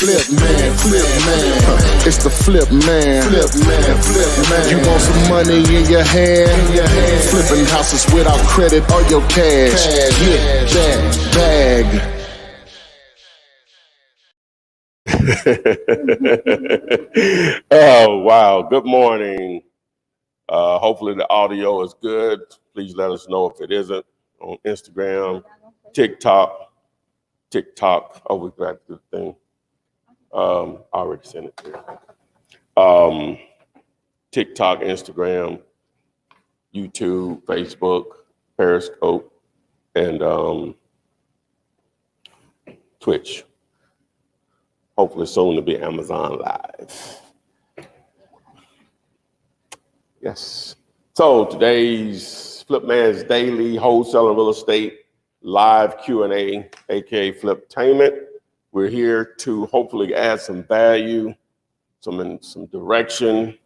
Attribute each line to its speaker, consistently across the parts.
Speaker 1: It's the flip man. You want some money in your hand? Flipping houses without credit or your cash. Get that bag.
Speaker 2: Oh, wow. Good morning. Hopefully the audio is good. Please let us know if it isn't on Instagram, TikTok. Oh, we got the thing. I already sent it there. TikTok, Instagram, YouTube, Facebook, Periscope, and Twitch. Hopefully soon to be Amazon Live. Yes. So today's Flip Man's Daily Wholesaling Real Estate Live Q&A, aka Fliptainment. We're here to hopefully add some value, some direction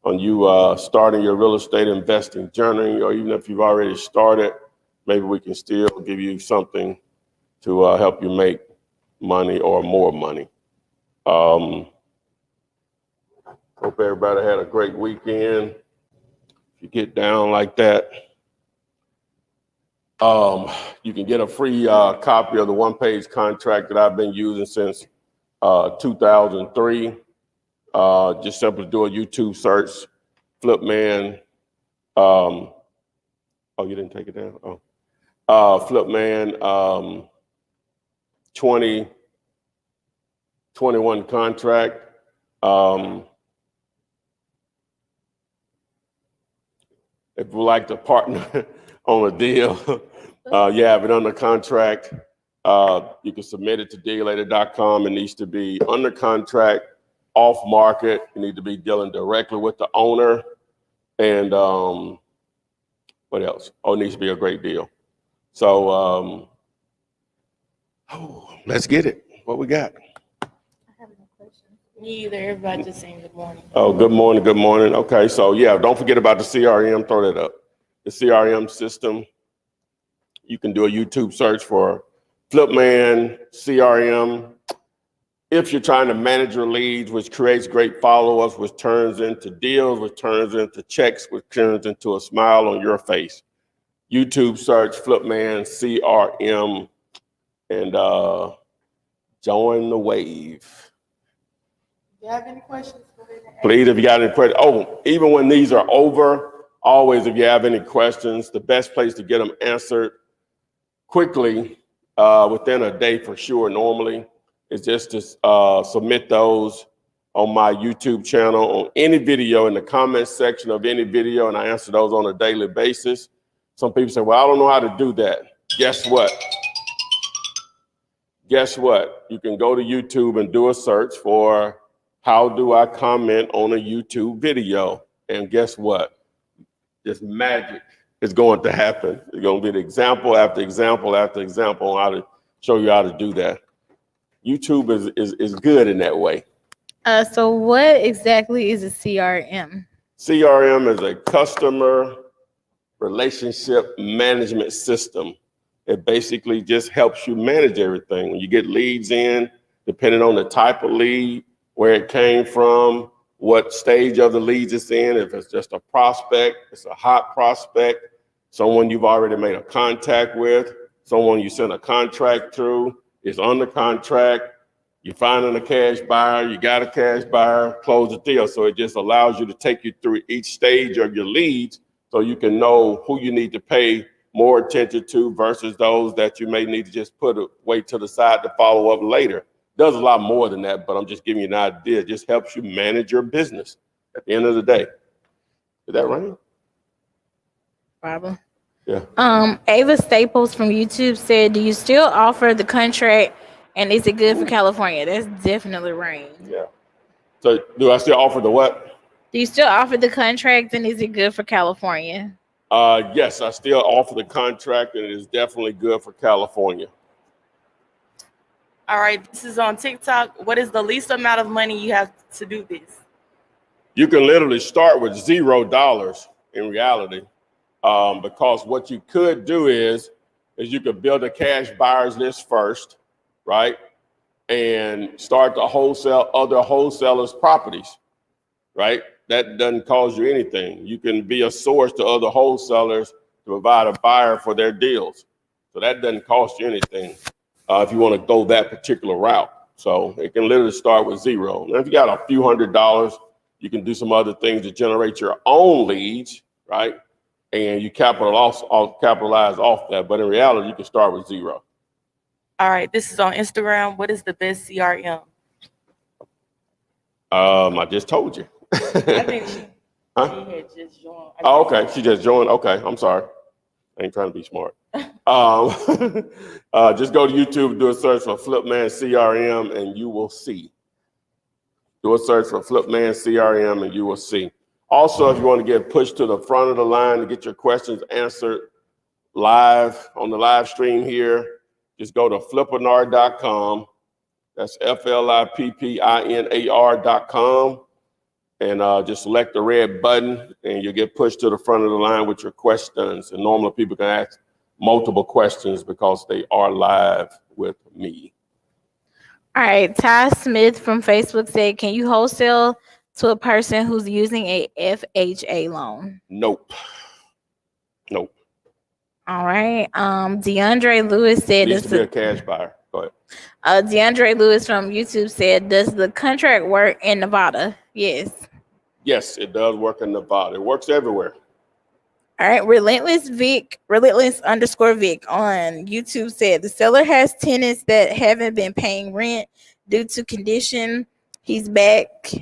Speaker 2: on you starting your real estate investing journey, or even if you've already started, maybe we can still give you something to help you make money or more money. Hope everybody had a great weekend. If you get down like that, you can get a free copy of the one-page contract that I've been using since 2003. Just simply do a YouTube search, Flipman. Oh, you didn't take it down? Oh, Flipman 2021 contract. If you would like to partner on a deal, you have it under contract. You can submit it to dealator.com. It needs to be under contract, off market. You need to be dealing directly with the owner. And what else? Oh, it needs to be a great deal. So let's get it. What we got?
Speaker 3: I have no questions. Me either. Everybody just saying good morning.
Speaker 2: Oh, good morning. Good morning. Okay. So yeah, don't forget about the CRM. Throw that up. The CRM system. You can do a YouTube search for Flipman CRM. If you're trying to manage your leads, which creates great follow-ups, which turns into deals, which turns into checks, which turns into a smile on your face. YouTube search Flipman CRM and join the wave.
Speaker 3: Do you have any questions?
Speaker 2: Please, if you got any questions. Oh, even when these are over, always, if you have any questions, the best place to get them answered quickly, within a day for sure, normally, is just to submit those on my YouTube channel, on any video, in the comment section of any video, and I answer those on a daily basis. Some people say, well, I don't know how to do that. Guess what? You can go to YouTube and do a search for how do I comment on a YouTube video? And guess what? This magic is going to happen. It's going to be example after example after example on how to show you how to do that. YouTube is good in that way.
Speaker 3: So what exactly is a CRM?
Speaker 2: CRM is a customer relationship management system. It basically just helps you manage everything. When you get leads in, depending on the type of lead, where it came from, what stage of the leads it's in, if it's just a prospect, it's a hot prospect, someone you've already made a contact with, someone you sent a contract through, is under contract, you're finding a cash buyer, you got a cash buyer, close the deal. So it just allows you to take you through each stage of your leads so you can know who you need to pay more attention to versus those that you may need to just wait to the side to follow up later. Does a lot more than that, but I'm just giving you an idea. It just helps you manage your business at the end of the day. Is that right?
Speaker 3: Problem.
Speaker 2: Yeah.
Speaker 3: Ava Staples from YouTube said, do you still offer the contract and is it good for California? That's definitely right.
Speaker 2: Yeah. So do I still offer the what?
Speaker 3: Do you still offer the contract and is it good for California?
Speaker 2: Yes, I still offer the contract and it is definitely good for California.
Speaker 4: All right, this is on TikTok. What is the least amount of money you have to do this?
Speaker 2: You can literally start with $0 in reality, because what you could do is you could build a cash buyers list first, right? and start to wholesale other wholesalers' properties, right? That doesn't cost you anything. You can be a source to other wholesalers to provide a buyer for their deals. So that doesn't cost you anything if you want to go that particular route. So it can literally start with zero. And if you got a few $100s, you can do some other things to generate your own leads, right? And you capitalize off that. But in reality, you can start with zero.
Speaker 4: All right, this is on Instagram. What is the best CRM?
Speaker 2: I just told you.
Speaker 4: I think she had just joined.
Speaker 2: Oh, okay. She just joined. Okay. I'm sorry. I ain't trying to be smart. Just go to YouTube, do a search for Flipman CRM, and you will see. Do a search for Flipman CRM, and you will see. Also, if you want to get pushed to the front of the line to get your questions answered live on the live stream here, just go to flippinar.com. That's FLIPPINAR.com. And just select the red button, and you'll get pushed to the front of the line with your questions. And normally people can ask multiple questions because they are live with me.
Speaker 3: All right, Ty Smith from Facebook said, can you wholesale to a person who's using a FHA loan?
Speaker 2: Nope.
Speaker 3: All right. DeAndre Lewis said,
Speaker 2: Needs to be a cash buyer. Go ahead.
Speaker 3: DeAndre Lewis from YouTube said, does the contract work in Nevada? Yes.
Speaker 2: Yes, it does work in Nevada. It works everywhere.
Speaker 3: All right, relentless Vic _ on YouTube said the seller has tenants that haven't been paying rent due to condition. He's backed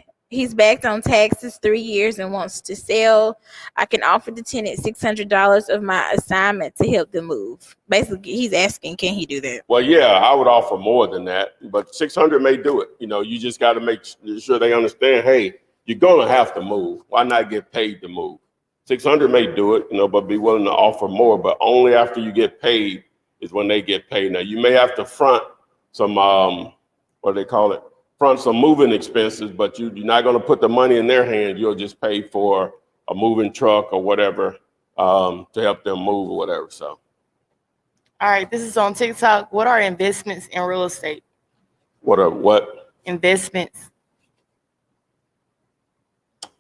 Speaker 3: on taxes 3 years and wants to sell. I can offer the tenant $600 of my assignment to help them move. Basically, he's asking, can he do that?
Speaker 2: Well, yeah, I would offer more than that, but 600 may do it. You know, you just got to make sure they understand, hey, you're going to have to move. Why not get paid to move? 600 may do it, but be willing to offer more, but only after you get paid is when they get paid. Now, you may have to front some, front some moving expenses, but you're not going to put the money in their hand. You'll just pay for a moving truck or whatever to help them move or whatever. So.
Speaker 4: All right, this is on TikTok. What are investments in real estate?
Speaker 2: What are what?
Speaker 4: Investments.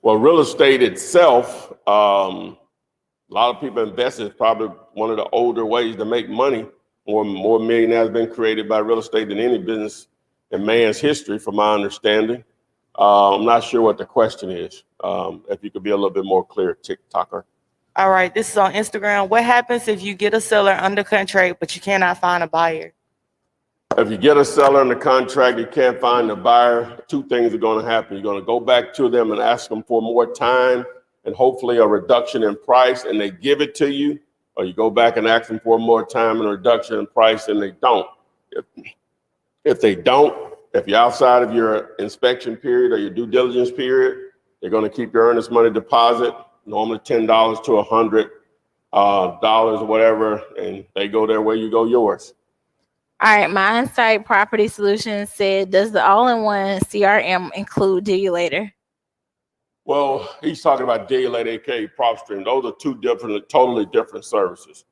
Speaker 2: Well, real estate itself, a lot of people invest. It's probably one of the older ways to make money. More millionaires have been created by real estate than any business in man's history, from my understanding. I'm not sure what the question is. If you could be a little bit more clear, TikToker.
Speaker 4: All right, this is on Instagram. What happens if you get a seller under contract, but you cannot find a buyer?
Speaker 2: If you get a seller under contract, you can't find a buyer, two things are going to happen. You're going to go back to them and ask them for more time and hopefully a reduction in price, and they give it to you, or you go back and ask them for more time and a reduction in price, and they don't. If they don't, if you're outside of your inspection period or your due diligence period, they're going to keep your earnest money deposit, normally $10 to $100 or whatever, and they go their way, you go yours.
Speaker 3: All right, My Insight Property Solutions said, does the all-in-one CRM include Deal You Later?
Speaker 2: Well, he's talking about Deal You Later, aka PropStream. Those are two totally different services.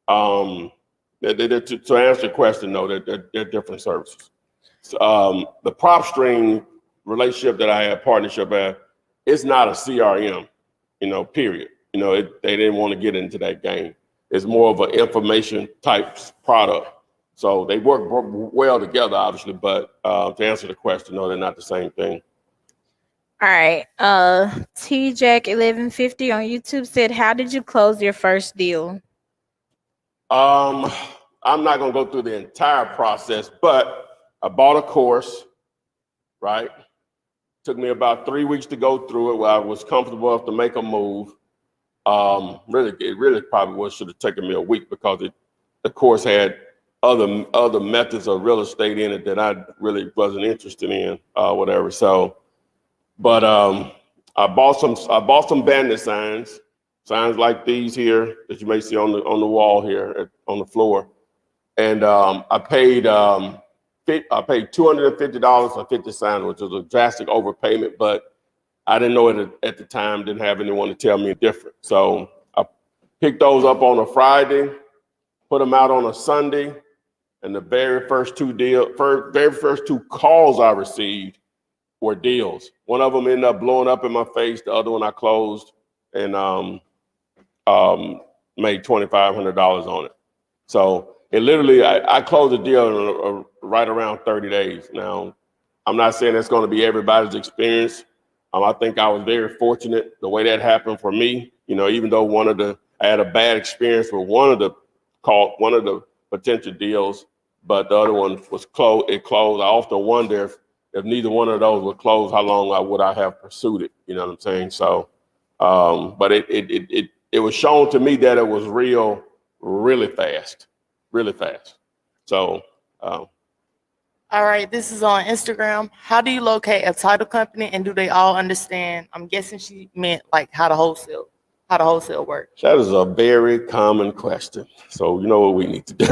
Speaker 2: To answer your question, no, they're different services. The PropStream relationship that I have, partnership at, it's not a CRM, period. They didn't want to get into that game. It's more of an information type product. So they work well together, obviously, but to answer the question, no, they're not the same thing.
Speaker 3: All right. TJack1150 on YouTube said, how did you close your first deal?
Speaker 2: I'm not going to go through the entire process, but I bought a course, right? Took me about 3 weeks to go through it where I was comfortable enough to make a move. It really probably should have taken me a week because the course had other methods of real estate in it that I really wasn't interested in, whatever. So, but I bought some bandit signs like these here that you may see on the wall here on the floor, and I paid $250 for 50 signs, which was a drastic overpayment, but I didn't know it at the time. Didn't have anyone to tell me different. So I picked those up on a Friday, put them out on a Sunday. And the very first two calls I received were deals. One of them ended up blowing up in my face. The other one I closed and made $2,500 on it. So it literally, I closed a deal in right around 30 days. Now, I'm not saying that's going to be everybody's experience. I think I was very fortunate the way that happened for me. You know, even though I had a bad experience with one of the potential deals, but the other one was closed. It closed. I often wonder if neither one of those would close, how long would I have pursued it? You know what I'm saying? So, but it was shown to me that it was really fast. So,
Speaker 4: All right, this is on Instagram. How do you locate a title company and do they all understand? I'm guessing she meant like how to wholesale works.
Speaker 2: that is a very common question. So you know what we need to do.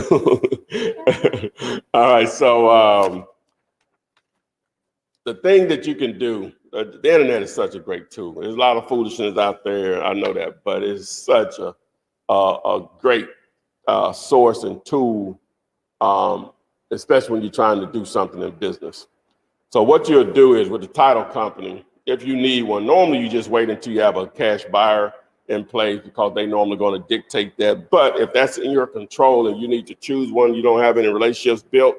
Speaker 2: All right, so the thing that you can do, the internet is such a great tool. There's a lot of foolishness out there, I know that, but it's such a great source and tool, especially when you're trying to do something in business. So what you'll do is with the title company, if you need one, normally you just wait until you have a cash buyer in place because they normally going to dictate that. But if that's in your control and you need to choose one, you don't have any relationships built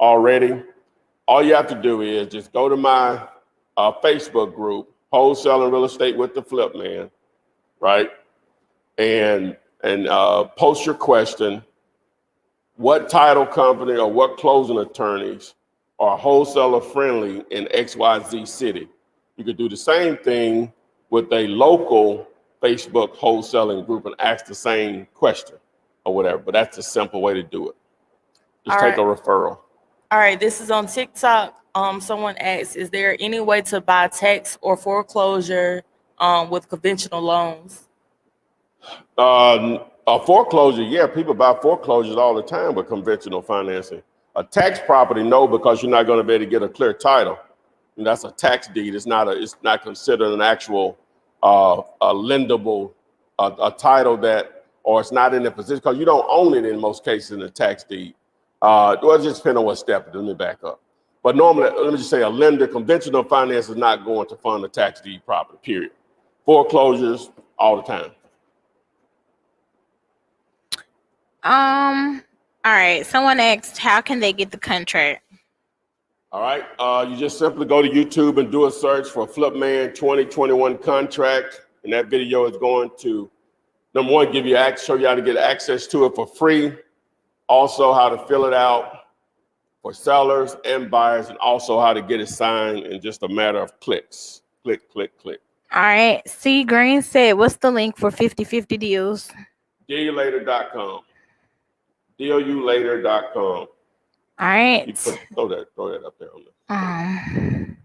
Speaker 2: already, all you have to do is just go to my Facebook group, Wholesaling Real Estate with the Flip Man, right? And post your question. What title company or what closing attorneys are wholesaler friendly in XYZ city? You could do the same thing with a local Facebook wholesaling group and ask the same question or whatever, but that's a simple way to do it. Just take a referral.
Speaker 4: All right, this is on TikTok. Someone asked, is there any way to buy tax or foreclosure with conventional loans?
Speaker 2: A foreclosure, yeah, people buy foreclosures all the time with conventional financing. A tax property, no, because you're not going to be able to get a clear title. And that's a tax deed. It's not considered an actual a lendable a title that, or it's not in a position because you don't own it in most cases in a tax deed. Well, it just depends on what step. Let me back up. But normally, let me just say, a lender, conventional finance is not going to fund a tax deed property. Period. Foreclosures all the time.
Speaker 3: All right. Someone asked, how can they get the contract?
Speaker 2: All right. You just simply go to YouTube and do a search for Flipman 2021 contract. And that video is going to, number one, show you how to get access to it for free. Also how to fill it out for sellers and buyers, and also how to get it signed in just a matter of clicks. Click, click, click.
Speaker 3: All right. C Green said, what's the link for 50/50 deals?
Speaker 2: DealYouLater.com. DealYouLater.com.
Speaker 3: All right.
Speaker 2: Throw that up there on there.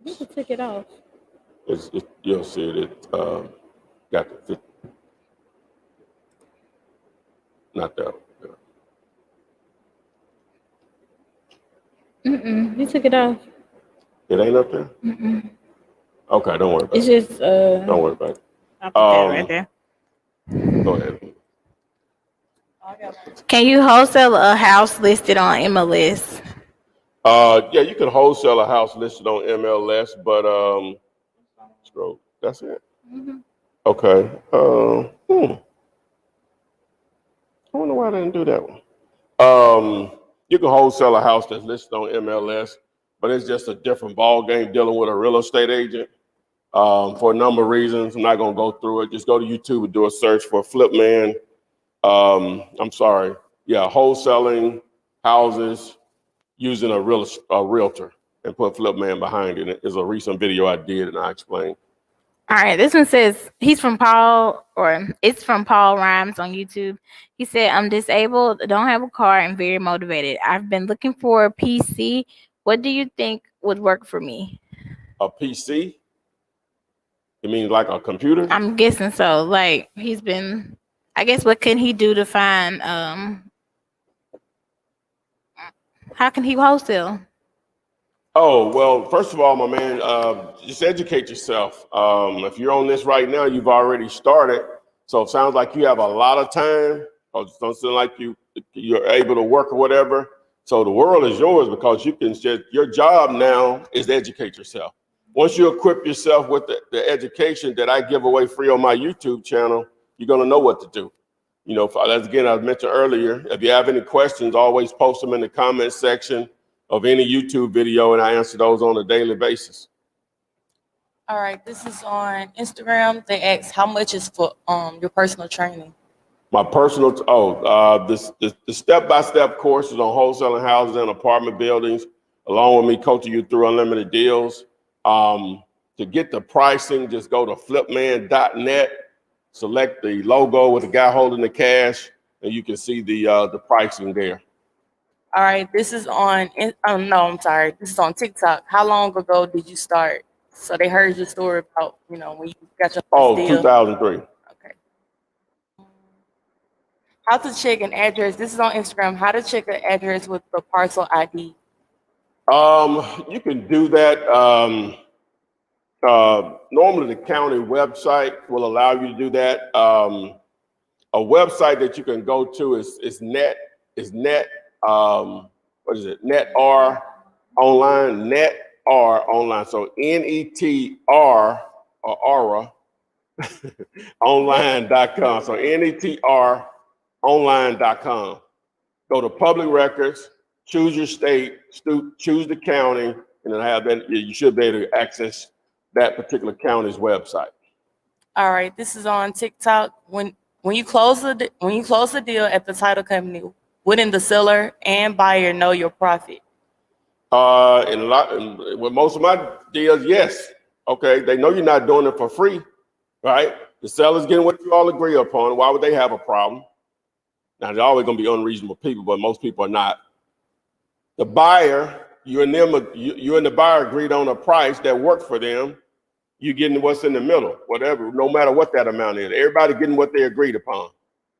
Speaker 3: You took it off.
Speaker 2: You'll see it. Got the fit. Not that one.
Speaker 3: You took it off.
Speaker 2: It ain't up there? Okay, don't worry about it.
Speaker 3: It's just
Speaker 2: Don't worry about it.
Speaker 3: I'll put that right there.
Speaker 2: Go ahead.
Speaker 3: Can you wholesale a house listed on MLS?
Speaker 2: Yeah, you can wholesale a house listed on MLS, but scroll. That's it. Okay. I wonder why I didn't do that one. You can wholesale a house that's listed on MLS, but it's just a different ball game dealing with a real estate agent for a number of reasons. I'm not going to go through it. Just go to YouTube and do a search for Flipman. Wholesaling houses using a realtor and put Flipman behind it. It's a recent video I did and I explained.
Speaker 3: All right, this one says it's from Paul Rhymes on YouTube. He said, I'm disabled, don't have a car, and very motivated. I've been looking for a PC. What do you think would work for me?
Speaker 2: A PC? You mean like a computer?
Speaker 3: I'm guessing so. Like I guess what can he do to find how can he wholesale?
Speaker 2: Oh, well, first of all, my man, just educate yourself. If you're on this right now, you've already started. So it sounds like you have a lot of time, or it don't sound like you're able to work or whatever. So the world is yours because you can just, your job now is to educate yourself. Once you equip yourself with the education that I give away free on my YouTube channel, you're gonna know what to do. You know, as again, I mentioned earlier, if you have any questions, always post them in the comment section of any YouTube video, and I answer those on a daily basis.
Speaker 4: All right, this is on Instagram. They ask how much is for your personal training.
Speaker 2: My personal, the step-by-step courses on wholesaling houses and apartment buildings, along with me coaching you through unlimited deals. To get the pricing, just go to flipman.net, select the logo with the guy holding the cash, and you can see the pricing there.
Speaker 4: All right, this is on, this is on TikTok. How long ago did you start? So they heard your story about, when you got your first deal.
Speaker 2: 2003.
Speaker 4: Okay. How to check an address. This is on Instagram. How to check an address with the parcel ID.
Speaker 2: You can do that. Normally the county website will allow you to do that. A website that you can go to is net, NetR online, NetR online. So NETR or Aura online.com. So NETR online.com. Go to public records, choose your state, choose the county, and then have that. You should be able to access that particular county's website.
Speaker 4: All right, this is on TikTok. When you close the deal at the title company, wouldn't the seller and buyer know your profit?
Speaker 2: With most of my deals, yes. Okay, they know you're not doing it for free, right? The seller's getting what you all agree upon. Why would they have a problem? Now, there's always going to be unreasonable people, but most people are not. The buyer, you and the buyer agreed on a price that worked for them. You're getting what's in the middle, whatever, no matter what that amount is. Everybody getting what they agreed upon,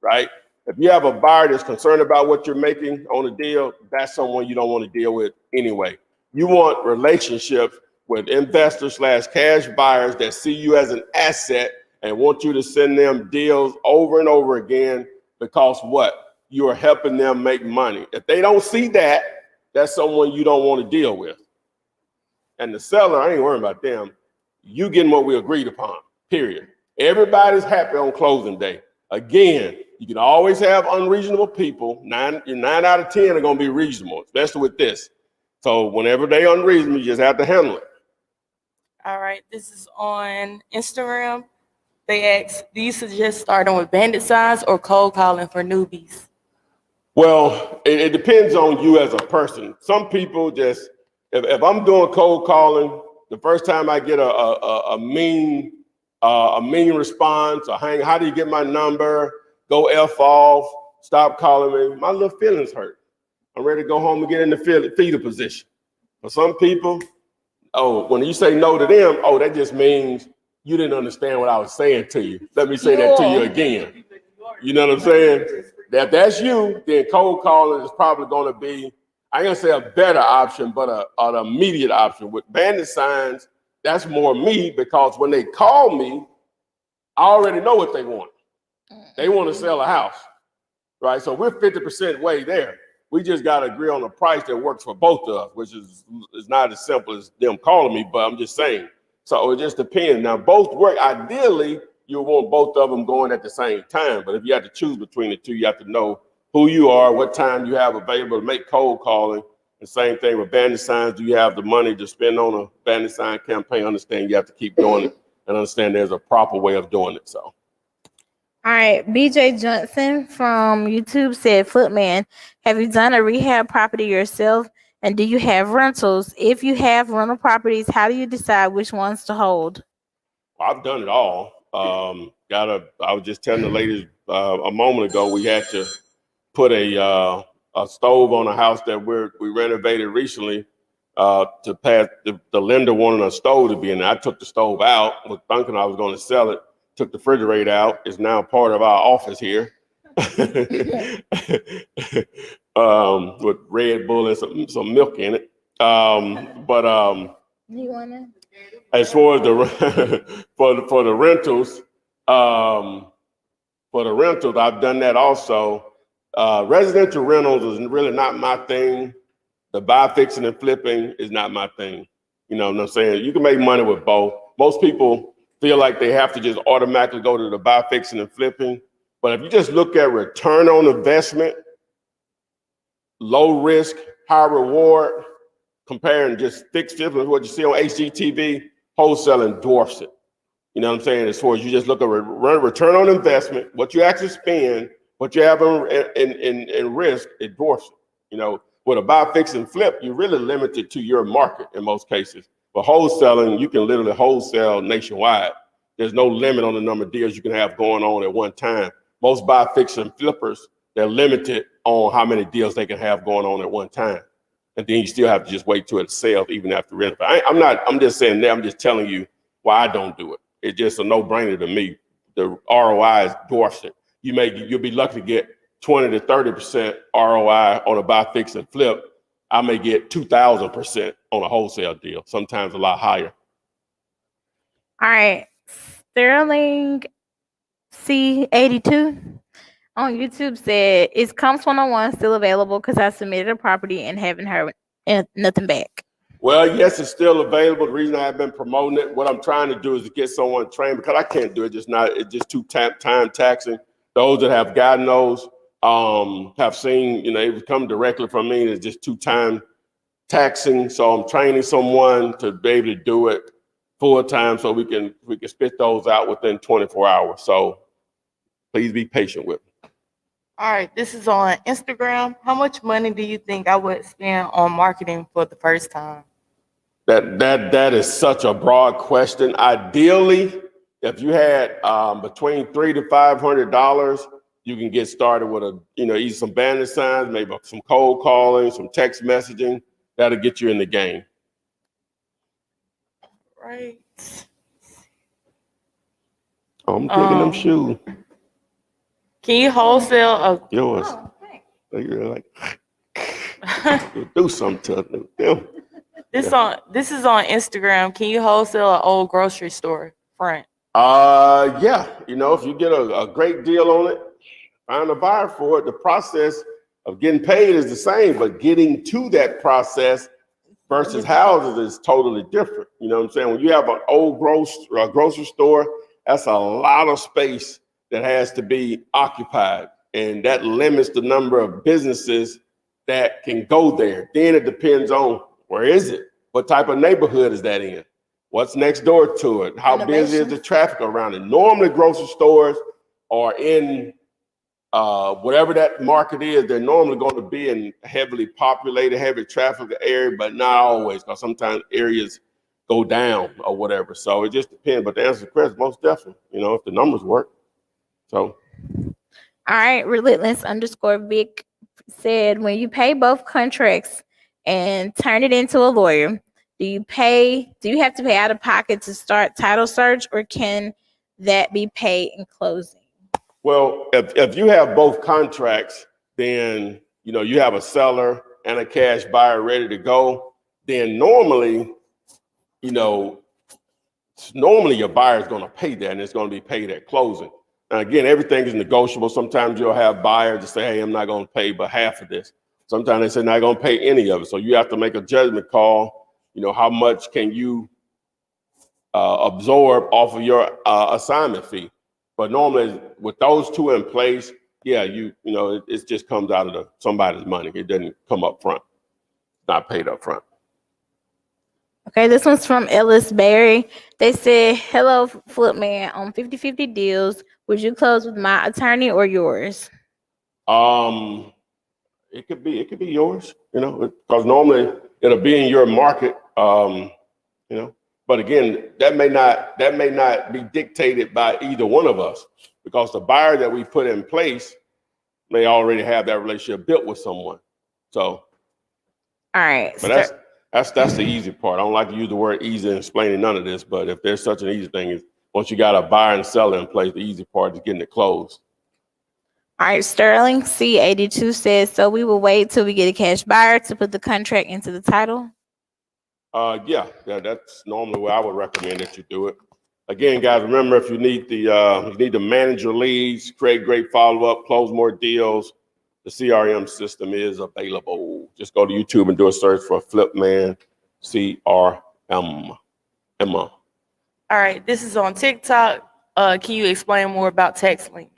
Speaker 2: right? If you have a buyer that's concerned about what you're making on a deal, that's someone you don't want to deal with anyway. You want relationships with investors / cash buyers that see you as an asset and want you to send them deals over and over again because what? You are helping them make money. If they don't see that, that's someone you don't want to deal with. And the seller, I ain't worrying about them. You getting what we agreed upon, period. Everybody's happy on closing day. Again, you can always have unreasonable people. Nine out of 10 are going to be reasonable, especially with this. So whenever they're unreasonable, you just have to handle it.
Speaker 4: All right, this is on Instagram. They ask, do you suggest starting with bandit signs or cold calling for newbies?
Speaker 2: Well, it depends on you as a person. Some people just, if I'm doing cold calling, the first time I get a mean response, or how do you get my number? Go F off, stop calling me. My little feelings hurt. I'm ready to go home and get in the fetal position. For some people, when you say no to them, that just means you didn't understand what I was saying to you. Let me say that to you again. You know what I'm saying? If that's you, then cold calling is probably going to be, I ain't gonna say a better option, but an immediate option. With bandit signs, that's more me, because when they call me, I already know what they want. They want to sell a house, right? So we're 50% way there. We just got to agree on a price that works for both of us, which is not as simple as them calling me, but I'm just saying. So it just depends. Now, both work. Ideally, you want both of them going at the same time, but if you have to choose between the two, you have to know who you are, what time you have available to make cold calling. The same thing with bandit signs. Do you have the money to spend on a bandit sign campaign? Understand you have to keep doing it, and understand there's a proper way of doing it. So.
Speaker 3: All right, BJ Johnson from YouTube said, Footman, have you done a rehab property yourself? And do you have rentals? If you have rental properties, how do you decide which ones to hold?
Speaker 2: I've done it all. I was just telling the ladies a moment ago, we had to put a stove on a house that we renovated recently to pass. The lender wanted a stove to be in there. I took the stove out, was thinking I was going to sell it. Took the refrigerator out. It's now part of our office here. With Red Bull and some milk in it.
Speaker 3: You wanna?
Speaker 2: As far as for the rentals, For the rentals, I've done that also. Residential rentals is really not my thing. The buy, fixing, and flipping is not my thing. You know what I'm saying? You can make money with both. Most people feel like they have to just automatically go to the buy, fixing, and flipping. But if you just look at return on investment, low risk, high reward, comparing just fixed flipping, what you see on HGTV, wholesaling dwarfs it. You know what I'm saying? As far as you just look at return on investment, what you actually spend, what you have in risk, it dwarfs it. You know, with a buy, fix, and flip, you're really limited to your market in most cases. But wholesaling, you can literally wholesale nationwide. There's no limit on the number of deals you can have going on at one time. Most buy, fix, and flippers, they're limited on how many deals they can have going on at one time. And then you still have to just wait till it sells even after rent. I'm just saying that, I'm just telling you why I don't do it. It's just a no-brainer to me. The ROI is dwarfs it. You'll be lucky to get 20 to 30% ROI on a buy, fix, and flip. I may get 2,000% on a wholesale deal, sometimes a lot higher.
Speaker 3: All right. Sterling C82 on YouTube said, is Comps 101 still available? Because I submitted a property and haven't heard nothing back.
Speaker 2: Well, yes, it's still available. The reason I've been promoting it, what I'm trying to do is to get someone trained, because I can't do it. It's just too time taxing. Those that have gotten those have seen, it come directly from me. It's just too time taxing. So I'm training someone to be able to do it full time, so we can spit those out within 24 hours. So please be patient with me.
Speaker 4: All right, this is on Instagram. How much money do you think I would spend on marketing for the first time?
Speaker 2: That is such a broad question. Ideally, if you had between $300 to $500, you can get started with either some banner signs, maybe some cold calling, some text messaging. That'll get you in the game.
Speaker 4: Right.
Speaker 2: I'm taking them shoes.
Speaker 4: Can you wholesale
Speaker 2: Yours.
Speaker 3: Oh, thanks.
Speaker 2: You're like, do something to them.
Speaker 4: This is on Instagram. Can you wholesale an old grocery store front?
Speaker 2: Yeah. If you get a great deal on it, find a buyer for it. The process of getting paid is the same, but getting to that process versus houses is totally different. You know what I'm saying? When you have an old grocery store, that's a lot of space that has to be occupied, and that limits the number of businesses that can go there. Then it depends on where is it? What type of neighborhood is that in? What's next door to it? How busy is the traffic around it? Normally, grocery stores are in whatever that market is. They're normally going to be in heavily populated, heavy traffic area, but not always, because sometimes areas go down or whatever. So it just depends. But to answer the question, most definitely, if the numbers work. So.
Speaker 3: All right, Relentless_Vic said, when you pay both contracts and turn it into a lawyer, do you have to pay out of pocket to start title search, or can that be paid in closing?
Speaker 2: Well, if you have both contracts, then you have a seller and a cash buyer ready to go. Then normally your buyer is going to pay that, and it's going to be paid at closing. Now, again, everything is negotiable. Sometimes you'll have buyers that say, hey, I'm not going to pay but half of this. Sometimes they say, not going to pay any of it. So you have to make a judgment call. How much can you absorb off of your assignment fee? But normally with those two in place, yeah, it just comes out of somebody's money. It doesn't come up front. It's not paid up front.
Speaker 3: Okay, this one's from Ellis Berry. They said, hello, Flipman, on 50-50 deals, would you close with my attorney or yours?
Speaker 2: It could be yours, because normally it'll be in your market, but again, that may not be dictated by either one of us, because the buyer that we put in place may already have that relationship built with someone. So,
Speaker 3: all right.
Speaker 2: But that's the easy part. I don't like to use the word easy in explaining none of this, but if there's such an easy thing, is once you got a buyer and seller in place, the easy part is getting it closed.
Speaker 3: All right, Sterling C82 says, so we will wait till we get a cash buyer to put the contract into the title?
Speaker 2: Yeah, that's normally where I would recommend that you do it. Again, guys, remember if you need to manage your leads, create great follow-up, close more deals, the CRM system is available. Just go to YouTube and do a search for Flipman CRM. Emma.
Speaker 4: All right, this is on TikTok. Can you explain more about tax liens?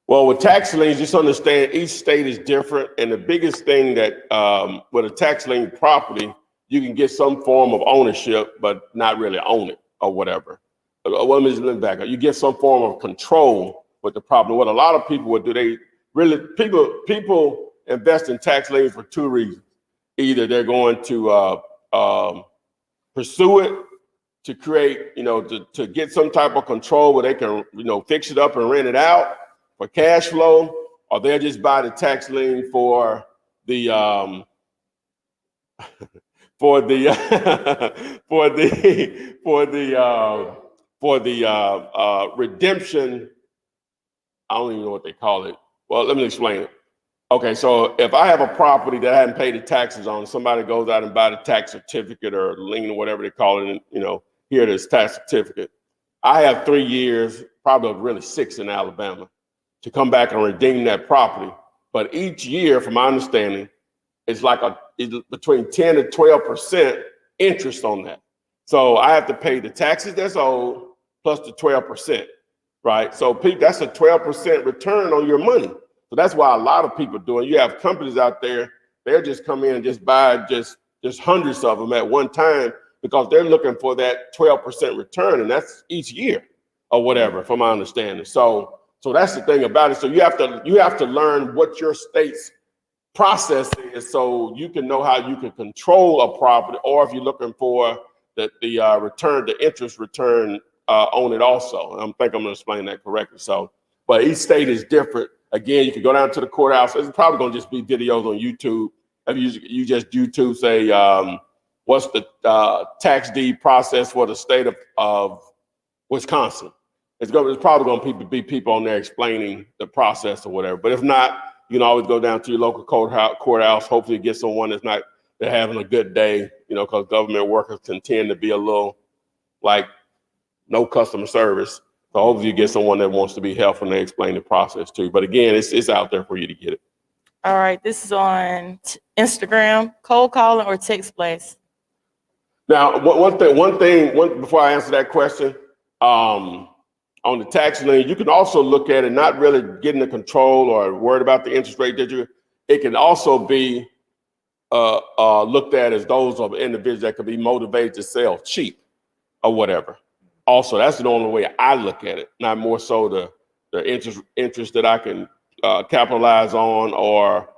Speaker 2: Well, with tax liens, just understand each state is different. And the biggest thing that with a tax lien property, you can get some form of ownership, but not really own it or whatever. Well, let me just look back. You get some form of control with the property. What a lot of people would do, people invest in tax liens for two reasons. Either they're going to pursue it to create, to get some type of control where they can, fix it up and rent it out for cash flow, or they'll just buy the tax lien for the for the redemption. I don't even know what they call it. Well, let me explain it. Okay, so if I have a property that I hadn't paid the taxes on, somebody goes out and buy the tax certificate or lien or whatever they call it, and, here it is, tax certificate. I have 3 years, probably really 6 in Alabama, to come back and redeem that property. But each year, from my understanding, it's between 10 to 12% interest on that. So I have to pay the taxes that's owed plus the 12%, right? So Pete, that's a 12% return on your money. So that's why a lot of people do it. You have companies out there, they'll just come in and just buy just hundreds of them at one time because they're looking for that 12% return, and that's each year or whatever, from my understanding. So that's the thing about it. So you have to learn what your state's process is, so you can know how you can control a property, or if you're looking for the return, the interest return on it also. I think I'm going to explain that correctly. So, but each state is different. Again, you can go down to the courthouse. It's probably going to just be videos on YouTube. If you just YouTube, say, what's the tax deed process for the state of Wisconsin? It's probably going to be people on there explaining the process or whatever. But if not, you can always go down to your local courthouse. Hopefully get someone they're having a good day, because government workers can tend to be a little like no customer service. So hopefully you get someone that wants to be helpful and they explain the process too. But again, it's out there for you to get it.
Speaker 4: All right, this is on Instagram, cold calling or text blast.
Speaker 2: Now, one thing, before I answer that question, on the tax lien, you can also look at it, not really getting the control or worried about the interest rate it can also be looked at as those of individuals that could be motivated to sell cheap or whatever. Also, that's the only way I look at it, not more so the interest that I can capitalize on or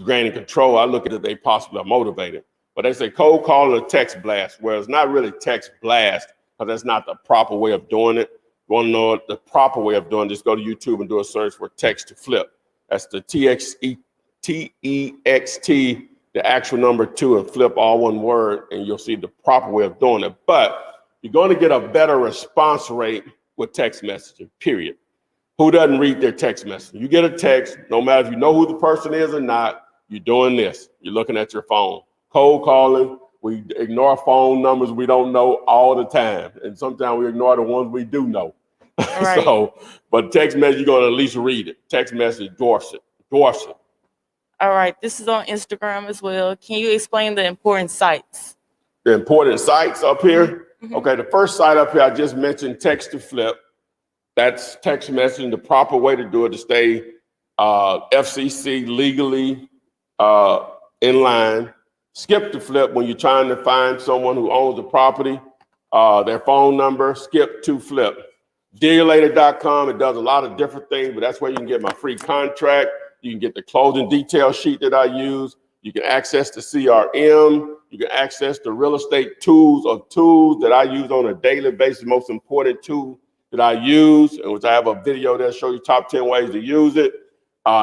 Speaker 2: gaining control. I look at it, they possibly are motivated. But they say cold call or text blast, where it's not really text blast, because that's not the proper way of doing it. You want to know the proper way of doing it, just go to YouTube and do a search for text to flip. That's the TEXT, the actual number 2, and flip all one word, and you'll see the proper way of doing it. But you're going to get a better response rate with text messaging, period. Who doesn't read their text message? You get a text, no matter if you know who the person is or not, you're doing this. You're looking at your phone. Cold calling, we ignore phone numbers we don't know all the time. And sometimes we ignore the ones we do know.
Speaker 4: Right.
Speaker 2: But text message, you're going to at least read it. Text message, dwarfs it.
Speaker 4: All right, this is on Instagram as well. Can you explain the important sites?
Speaker 2: The important sites up here?
Speaker 4: Mm-hmm.
Speaker 2: Okay, the first site up here, I just mentioned text to flip. That's text messaging, the proper way to do it to stay FCC legally in line. Skip to flip when you're trying to find someone who owns the property, their phone number, skip to flip. Dealulator.com, it does a lot of different things, but that's where you can get my free contract. You can get the closing detail sheet that I use. You can access the CRM. You can access the real estate tools that I use on a daily basis, most important tool that I use, and which I have a video that'll show you top 10 ways to use it,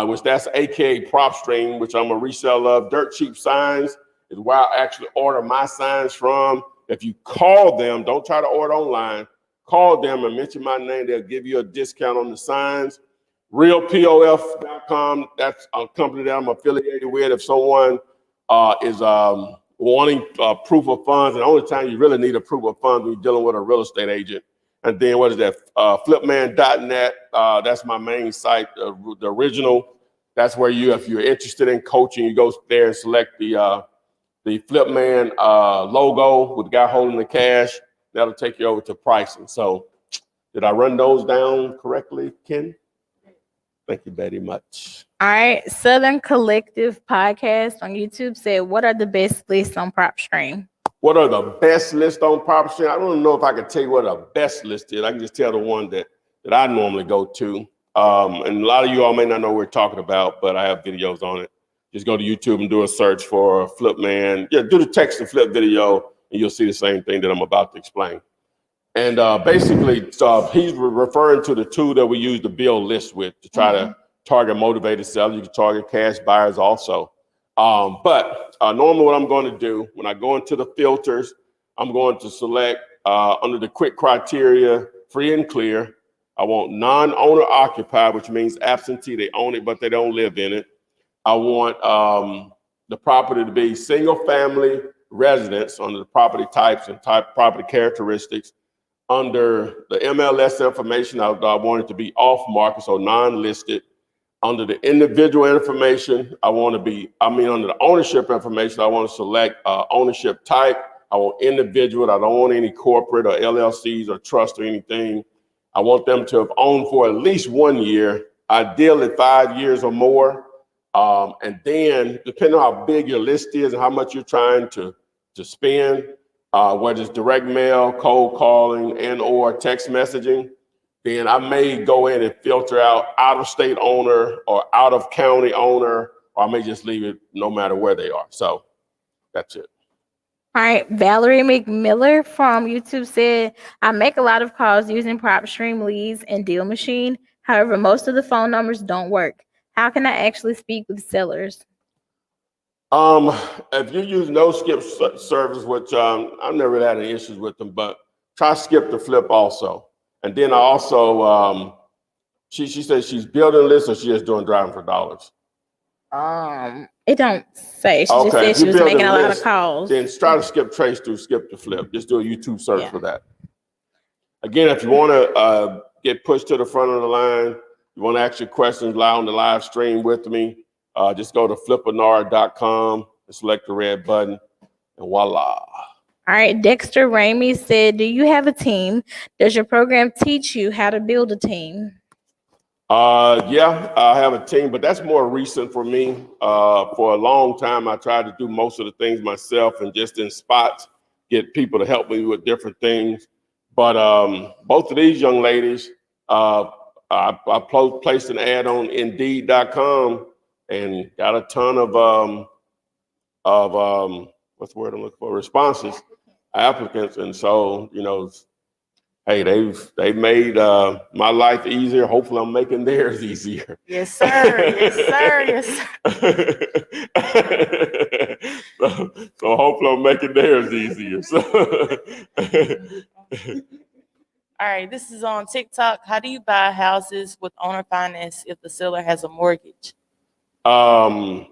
Speaker 2: which that's AKA PropStream, which I'm a reseller of. Dirt cheap signs is where I actually order my signs from. If you call them, don't try to order online, call them and mention my name. They'll give you a discount on the signs. RealPOF.com, that's a company that I'm affiliated with. If someone is wanting proof of funds, and the only time you really need a proof of funds when you're dealing with a real estate agent And then what is that? Flipman.net. That's my main site, the original. That's where if you're interested in coaching, you go there and select the Flipman logo with the guy holding the cash. That'll take you over to pricing. So did I run those down correctly, Ken? Thank you very much.
Speaker 3: All right. Southern Collective Podcast on YouTube said, what are the best lists on PropStream?
Speaker 2: What are the best lists on PropStream? I don't know if I can tell you what a best list is. I can just tell the one that I normally go to. And a lot of you all may not know what we're talking about, but I have videos on it. Just go to YouTube and do a search for Flipman. Yeah, do the text to flip video, and you'll see the same thing that I'm about to explain. And basically, he's referring to the tool that we use to build lists with to try to target motivated sellers. You can target cash buyers also. But normally what I'm going to do when I go into the filters, I'm going to select under the quick criteria, free and clear. I want non-owner occupied, which means absentee. They own it, but they don't live in it. I want the property to be single family residence under the property types and property characteristics. Under the MLS information, I want it to be off market, so non-listed. Under the individual information, under the ownership information, I want to select ownership type. I want individual. I don't want any corporate or LLCs or trust or anything. I want them to have owned for at least 1 year, ideally 5 years or more. And then, depending on how big your list is and how much you're trying to spend, whether it's direct mail, cold calling, and or text messaging, then I may go in and filter out of state owner or out of county owner, or I may just leave it no matter where they are. So that's it.
Speaker 3: All right. Valerie McMiller from YouTube said, I make a lot of calls using PropStream Leads and Deal Machine. However, most of the phone numbers don't work. How can I actually speak with sellers?
Speaker 2: If you use no skip service, which I've never had any issues with them, but try skip to flip also. And then I also, she said she's building lists or she's just doing driving for dollars.
Speaker 3: It don't say. She just said she was making a lot of calls.
Speaker 2: Then try to skip trace through skip to flip. Just do a YouTube search for that. Again, if you want to get pushed to the front of the line, you want to ask your questions live on the live stream with me, just go to flipanard.com and select the red button, and voila.
Speaker 3: All right, Dexter Ramey said, do you have a team? Does your program teach you how to build a team?
Speaker 2: Yeah, I have a team, but that's more recent for me. For a long time, I tried to do most of the things myself and just in spots, get people to help me with different things. But both of these young ladies, I placed an ad on Indeed.com and got a ton of what's the word I'm looking for? Responses, applicants. And so, hey, they've made my life easier. Hopefully I'm making theirs easier.
Speaker 4: Yes, sir. Yes, sir. Yes,
Speaker 2: sir. So hopefully I'm making theirs easier. So
Speaker 4: all right, this is on TikTok. How do you buy houses with owner finance if the seller has a mortgage?
Speaker 2: How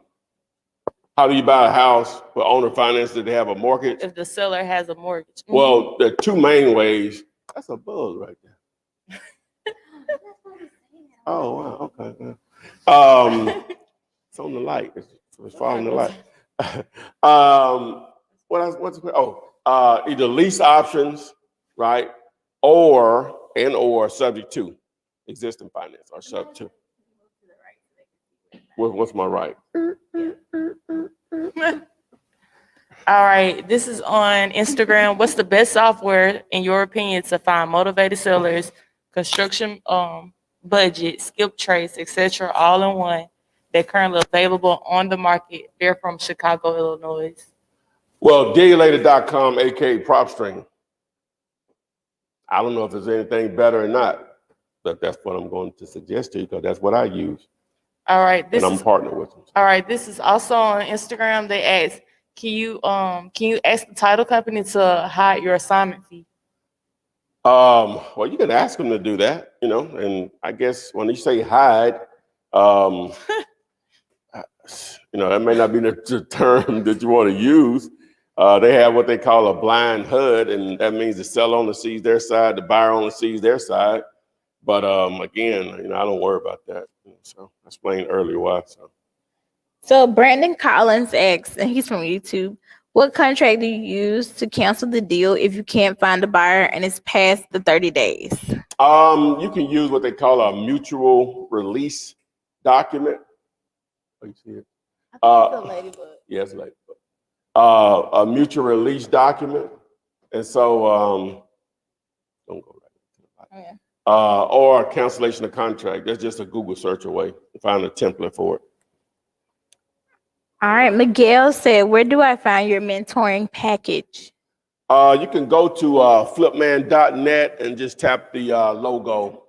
Speaker 2: do you buy a house with owner finance that they have a mortgage?
Speaker 4: If the seller has a mortgage.
Speaker 2: Well, there are two main ways. That's a buzz right there. Oh, wow, okay. It's on the light. It's following the light. What's it called? Either lease options, right? Or subject to existing finance or subject to. What's my right?
Speaker 4: All right, this is on Instagram. What's the best software, in your opinion, to find motivated sellers, construction budget, skip trace, etc., all in one, that currently available on the market? They're from Chicago, Illinois.
Speaker 2: Well, Dealator.com, aka PropStream. I don't know if there's anything better or not, but that's what I'm going to suggest to you because that's what I use.
Speaker 4: All right,
Speaker 2: I'm partnered with them.
Speaker 4: All right, this is also on Instagram. They ask, can you ask the title company to hide your assignment fee?
Speaker 2: Well, you can ask them to do that, and I guess when you say hide, that may not be the term that you want to use. They have what they call a blind HUD, and that means the seller only sees their side, the buyer only sees their side. But again, I don't worry about that. So I explained earlier why.
Speaker 3: So Brandon Collins asks, and he's from YouTube, what contract do you use to cancel the deal if you can't find a buyer and it's past the 30 days?
Speaker 2: You can use what they call a mutual release document. Oh, you see it?
Speaker 3: I think it's a ladybug.
Speaker 2: Yes, ladybug. A mutual release document, and so don't go right into it. Or cancellation of contract. That's just a Google search away to find a template for it.
Speaker 3: All right, Miguel said, where do I find your mentoring package?
Speaker 2: You can go to flipman.net and just tap the logo,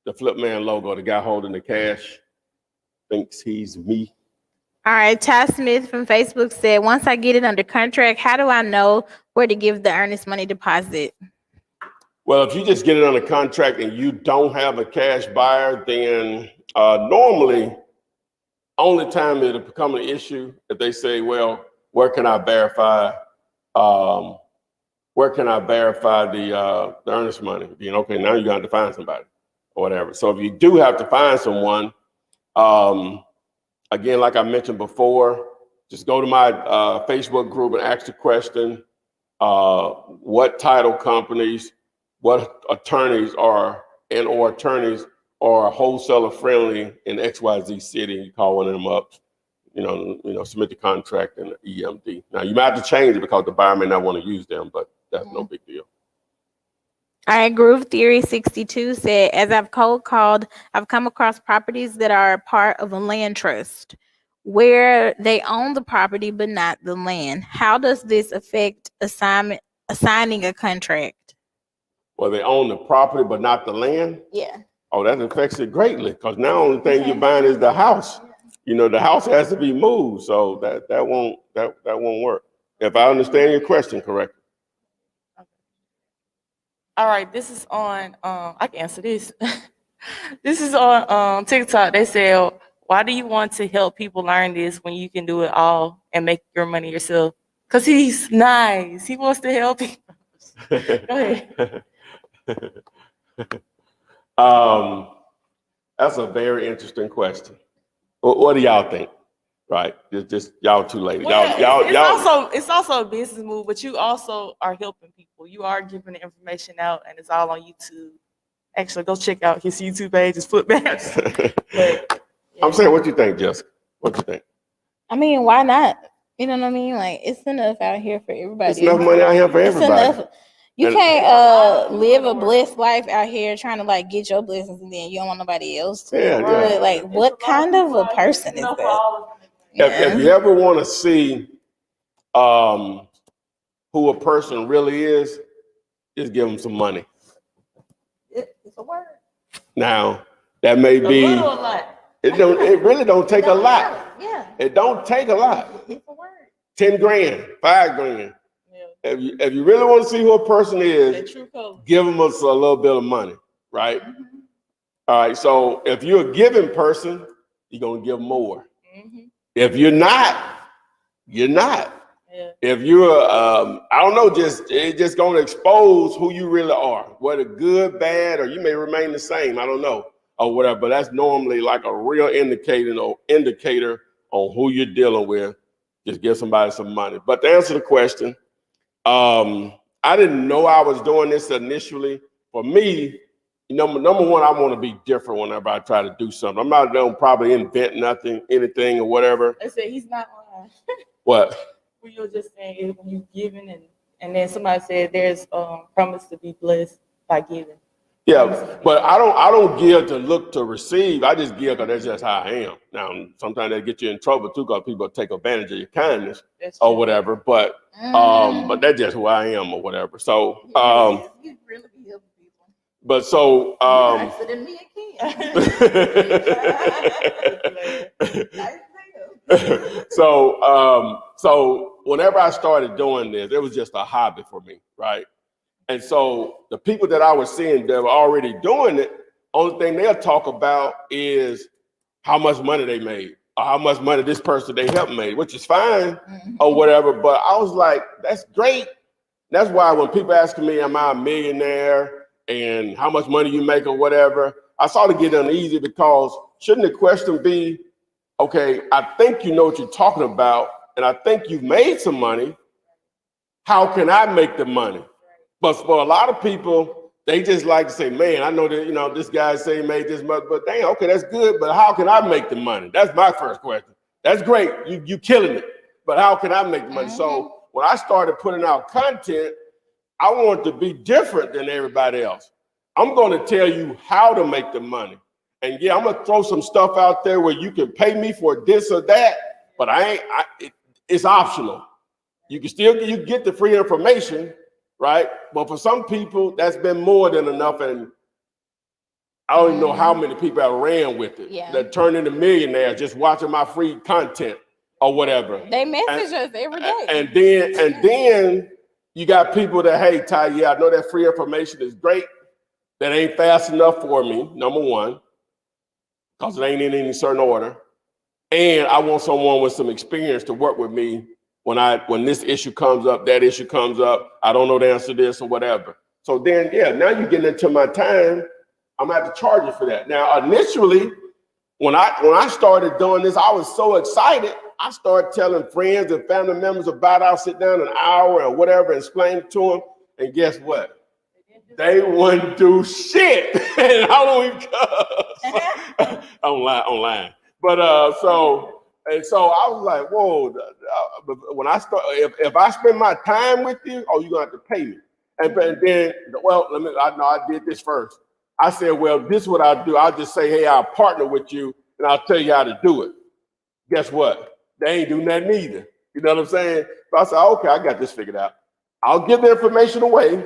Speaker 2: the Flipman logo. The guy holding the cash thinks he's me.
Speaker 3: All right, Ty Smith from Facebook said, once I get it under contract, how do I know where to give the earnest money deposit?
Speaker 2: Well, if you just get it under contract and you don't have a cash buyer, then normally only time it'll become an issue if they say, well, where can I verify the earnest money? Okay, now you got to find somebody or whatever. So if you do have to find someone, again, like I mentioned before, just go to my Facebook group and ask the question, what title companies, what attorneys are wholesaler friendly in XYZ city. You call one of them up, submit the contract and the EMD. Now you might have to change it because the buyer may not want to use them, but that's no big deal.
Speaker 3: All right, Groove Theory 62 said, as I've cold called, I've come across properties that are part of a land trust where they own the property but not the land. How does this affect assigning a contract?
Speaker 2: Well, they own the property but not the land?
Speaker 3: Yeah.
Speaker 2: Oh, that affects it greatly because now the only thing you're buying is the house. The house has to be moved, so that won't work. If I understand your question correctly.
Speaker 4: All right, this is on, I can answer this. This is on TikTok. They say, why do you want to help people learn this when you can do it all and make your money yourself? Because he's nice. He wants to help people. Go ahead.
Speaker 2: That's a very interesting question. What do y'all think? Right, just y'all two ladies.
Speaker 4: Well, it's also a business move, but you also are helping people. You are giving the information out, and it's all on YouTube. Actually, go check out his YouTube page. It's Footmaps.
Speaker 2: I'm saying, what you think, Jessica? What you think?
Speaker 3: I mean, why not? You know what I mean? Like, it's enough out here for everybody.
Speaker 2: It's enough money out here for everybody.
Speaker 3: You can't live a blessed life out here trying to get your blessings and then you don't want nobody else to.
Speaker 2: Yeah.
Speaker 3: Like, what kind of a person is that?
Speaker 2: If you ever want to see who a person really is, just give them some money.
Speaker 3: It's a word.
Speaker 2: Now, that may be
Speaker 4: a little, a lot.
Speaker 2: It really don't take a lot.
Speaker 3: Yeah.
Speaker 2: It don't take a lot.
Speaker 3: It's a word.
Speaker 2: 10 grand, 5 grand.
Speaker 4: Yeah.
Speaker 2: If you really want to see who a person is, give them us a little bit of money, right?
Speaker 3: Mm-hmm.
Speaker 2: All right. So if you're a giving person, you're gonna give more.
Speaker 4: Mm-hmm.
Speaker 2: If you're not, you're not.
Speaker 4: Yeah.
Speaker 2: If you're, I don't know, it's just gonna expose who you really are, whether good, bad, or you may remain the same. I don't know, or whatever. But that's normally like a real indicator on who you're dealing with. Just give somebody some money. But to answer the question, I didn't know I was doing this initially. For me, number one, I want to be different whenever I try to do something. I'm not going to probably invent anything or whatever.
Speaker 4: I said he's not lying.
Speaker 2: What?
Speaker 4: Well, you were just saying when you giving and then somebody said there's promise to be blessed by giving.
Speaker 2: Yeah, but I don't give to look to receive. I just give because that's just how I am. Now, sometimes they get you in trouble too because people take advantage of your kindness or whatever. But that's just who I am or whatever. So
Speaker 3: You really be helping people.
Speaker 2: But so
Speaker 3: Nicer than me again.
Speaker 2: so whenever I started doing this, it was just a hobby for me, right? And so the people that I was seeing that were already doing it, only thing they'll talk about is how much money they made. how much money this person they helped made, which is fine or whatever. But I was like, that's great. That's why when people ask me, am I a millionaire and how much money you make or whatever, I sort of get uneasy because shouldn't the question be, okay, I think you know what you're talking about and I think you've made some money. How can I make the money? But for a lot of people, they just like to say, man, I know that, you know, this guy say he made this much, but damn, okay, that's good. But how can I make the money? That's my first question. That's great. You killing it. But how can I make the money? So when I started putting out content, I want to be different than everybody else. I'm going to tell you how to make the money. And yeah, I'm going to throw some stuff out there where you can pay me for this or that, but it's optional. You can still get the free information, right? But for some people, that's been more than enough. And I don't even know how many people have ran with it that turned into millionaires just watching my free content or whatever.
Speaker 3: They message us every day.
Speaker 2: And then you got people that, hey, Ty, yeah, I know that free information is great. That ain't fast enough for me, number one, because it ain't in any certain order. And I want someone with some experience to work with me when this issue comes up, that issue comes up, I don't know the answer to this or whatever. So then, yeah, now you're getting into my time, I'm gonna have to charge you for that. Now, initially, when I started doing this, I was so excited. I started telling friends and family members about it. I'll sit down an hour or whatever and explain it to them. And guess what? They wouldn't do shit. And I don't even online. But so I was like, whoa, when I start, if I spend my time with you, oh, you're gonna have to pay me. And then, well, I did this first. I said, well, this is what I'll do. I'll just say, hey, I'll partner with you and I'll tell you how to do it. Guess what? They ain't doing that neither. You know what I'm saying? So I said, okay, I got this figured out. I'll give the information away.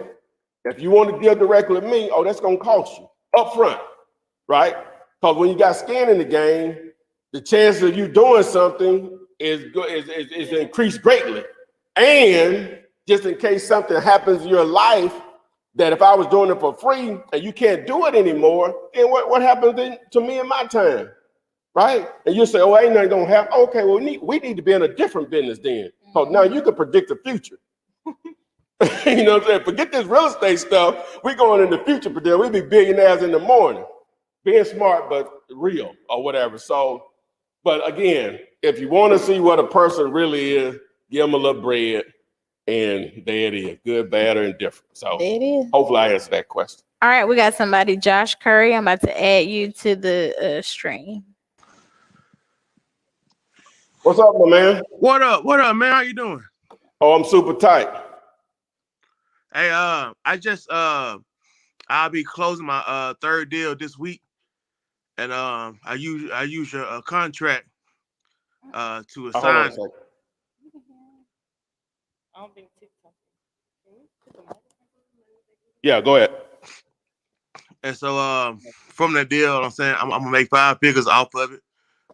Speaker 2: If you want to deal directly with me, oh, that's gonna cost you up front, right? Because when you got skin in the game, the chances of you doing something is increased greatly. And just in case something happens in your life, that if I was doing it for free and you can't do it anymore, then what happens then to me in my time, right? And you say, oh, ain't nothing gonna happen. Okay, well, we need to be in a different business then. So now you can predict the future. You know what I'm saying? Forget this real estate stuff. We're going in the future, but then we'll be billionaires in the morning. Being smart, but real or whatever. So, but again, if you want to see what a person really is, give them a little bread. And there it is, good, bad, or indifferent. So
Speaker 3: There it is.
Speaker 2: hopefully I answered that question.
Speaker 3: All right, we got somebody, Josh Curry. I'm about to add you to the stream.
Speaker 2: What's up, my man?
Speaker 5: What up, man? How you doing?
Speaker 2: Oh, I'm super tight.
Speaker 5: Hey, I'll be closing my third deal this week, and I use your contract to assign.
Speaker 2: Hold on a second.
Speaker 4: I don't think TikTok.
Speaker 5: Yeah, go ahead. And so from that deal, I'm saying I'm gonna make 5 figures off of it,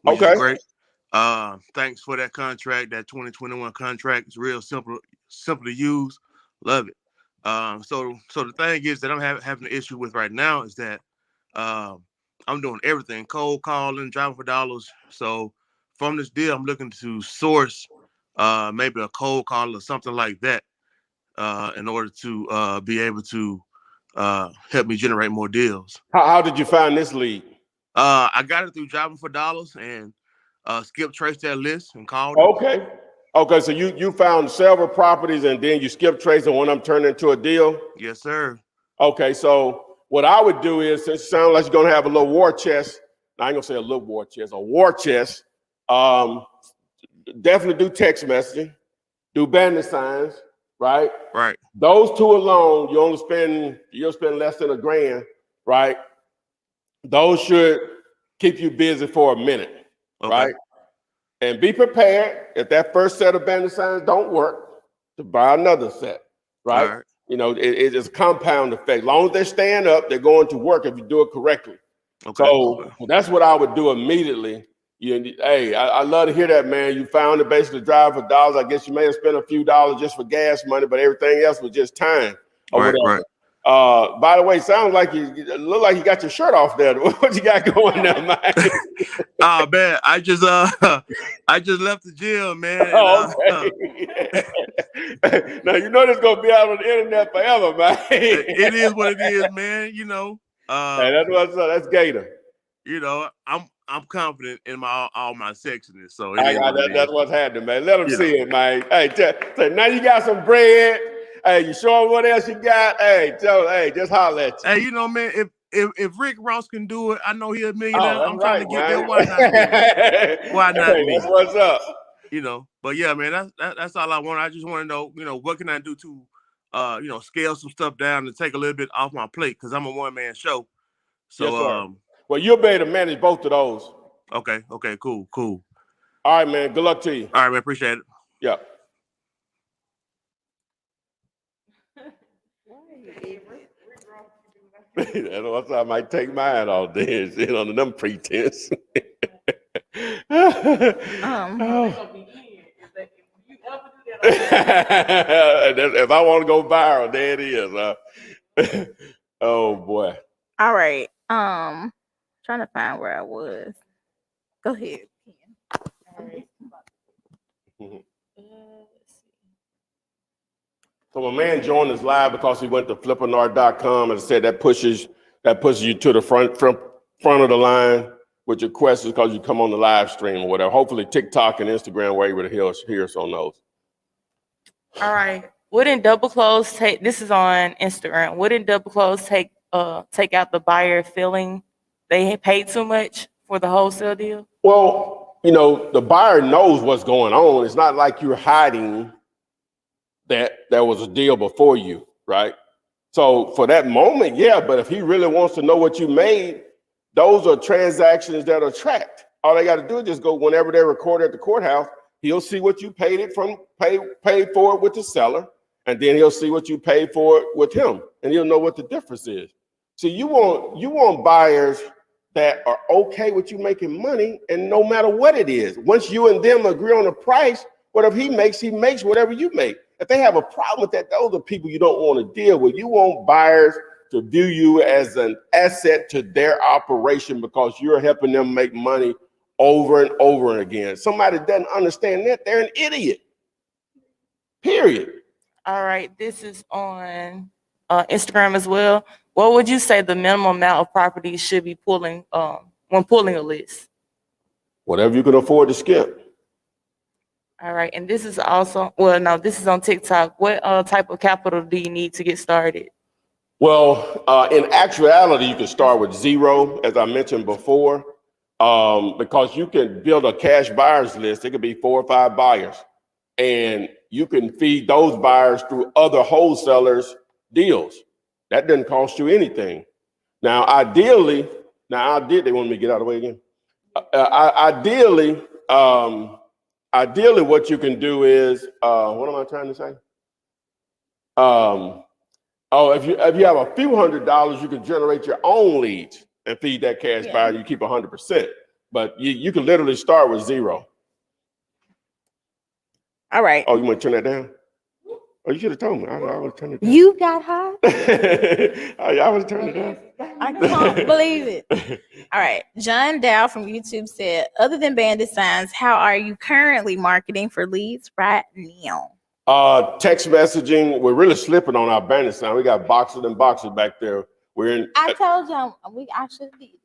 Speaker 5: which is great. Thanks for that contract. That 2021 contract is real simple to use. Love it. So the thing is that I'm having an issue with right now is that I'm doing everything, cold calling, driving for dollars. So from this deal, I'm looking to source maybe a cold call or something like that in order to be able to help me generate more deals.
Speaker 2: How did you find this lead?
Speaker 5: I got it through driving for dollars and skip traced that list and called.
Speaker 2: Okay, so you found several properties and then you skip trace and one of them turned into a deal?
Speaker 5: Yes, sir.
Speaker 2: Okay, so what I would do is, since it sounds like you're gonna have a little war chest, I ain't gonna say a little war chest, a war chest, definitely do text messaging, do bandit signs, right?
Speaker 5: Right.
Speaker 2: Those two alone, you'll spend less than $1,000, right? Those should keep you busy for a minute, right? And be prepared if that first set of bandit signs don't work to buy another set, right? You know, it is a compound effect. As long as they're staying up, they're going to work if you do it correctly. So that's what I would do immediately. Hey, I love to hear that, man. You found it basically drive for dollars. I guess you may have spent a few dollars just for gas money, but everything else was just time or whatever. By the way, sounds like you look like you got your shirt off there. What you got going there, man?
Speaker 5: Oh man, I just left the gym, man.
Speaker 2: Oh, okay. Now you know this gonna be out on the internet forever, man.
Speaker 5: It is what it is, man.
Speaker 2: Hey, that's what's up. That's Gator.
Speaker 5: I'm confident in all my sexiness, so
Speaker 2: That's what's happening, man. Let them see it, man. Hey, say now you got some bread. Hey, you show them what else you got. Hey, just holler at you.
Speaker 5: Hey, man, if Rick Ross can do it, I know he's a millionaire.
Speaker 2: Oh,
Speaker 5: I'm trying to get
Speaker 2: man.
Speaker 5: there. Why not me? Why not me?
Speaker 2: That's what's up.
Speaker 5: But yeah, man, that's all I want. I just want to know, what can I do to, scale some stuff down and take a little bit off my plate because I'm a one-man show. So,
Speaker 2: yes, sir. Well, you'll be able to manage both of those.
Speaker 5: Okay, cool.
Speaker 2: All right, man. Good luck to you.
Speaker 5: All right, man. Appreciate it.
Speaker 2: Yeah. That's what I might take mine all day. Shit on them pretense. If I want to go viral, there it is. Oh boy.
Speaker 3: All right. Trying to find where I was. Go ahead.
Speaker 4: All right.
Speaker 2: So a man joined us live because he went to flippanard.com and said that pushes you to the front of the line with your questions because you come on the live stream or whatever. Hopefully TikTok and Instagram were able to hear us on those.
Speaker 4: All right. Wouldn't double close take? This is on Instagram. Wouldn't double close take out the buyer feeling they paid too much for the wholesale deal?
Speaker 2: Well, the buyer knows what's going on. It's not like you're hiding that there was a deal before you, right? So for that moment, yeah, but if he really wants to know what you made, those are transactions that are tracked. All they got to do is just go whenever they record at the courthouse, he'll see what you paid for it with the seller, and then he'll see what you paid for it with him, and he'll know what the difference is. So you want buyers that are okay with you making money, and no matter what it is, once you and them agree on a price, whatever he makes whatever you make. If they have a problem with that, those are people you don't want to deal with. You want buyers to view you as an asset to their operation because you're helping them make money over and over again. Somebody that doesn't understand that, they're an idiot. Period.
Speaker 4: All right. This is on Instagram as well. What would you say the minimum amount of properties should be pulling when pulling a list?
Speaker 2: Whatever you can afford to skip.
Speaker 4: All right. And this is also, this is on TikTok. What type of capital do you need to get started?
Speaker 2: Well, in actuality, you can start with zero, as I mentioned before, because you can build a cash buyers list. It could be 4 or 5 buyers, and you can feed those buyers through other wholesalers' deals. That doesn't cost you anything. Now, ideally, they want me to get out of the way again. Ideally, what you can do is, what am I trying to say? If you have a few $100s, you can generate your own leads and feed that cash buyer. You keep 100%, but you can literally start with zero.
Speaker 3: All right.
Speaker 2: Oh, you want to turn that down? Oh, you should have told me. I was turning it down.
Speaker 3: You got high?
Speaker 2: I was turning it down.
Speaker 3: I can't believe it. All right. John Dow from YouTube said, other than bandit signs, how are you currently marketing for leads right now?
Speaker 2: Text messaging. We're really slipping on our bandit sign. We got boxes and boxes back there.
Speaker 3: I told y'all I should have did it.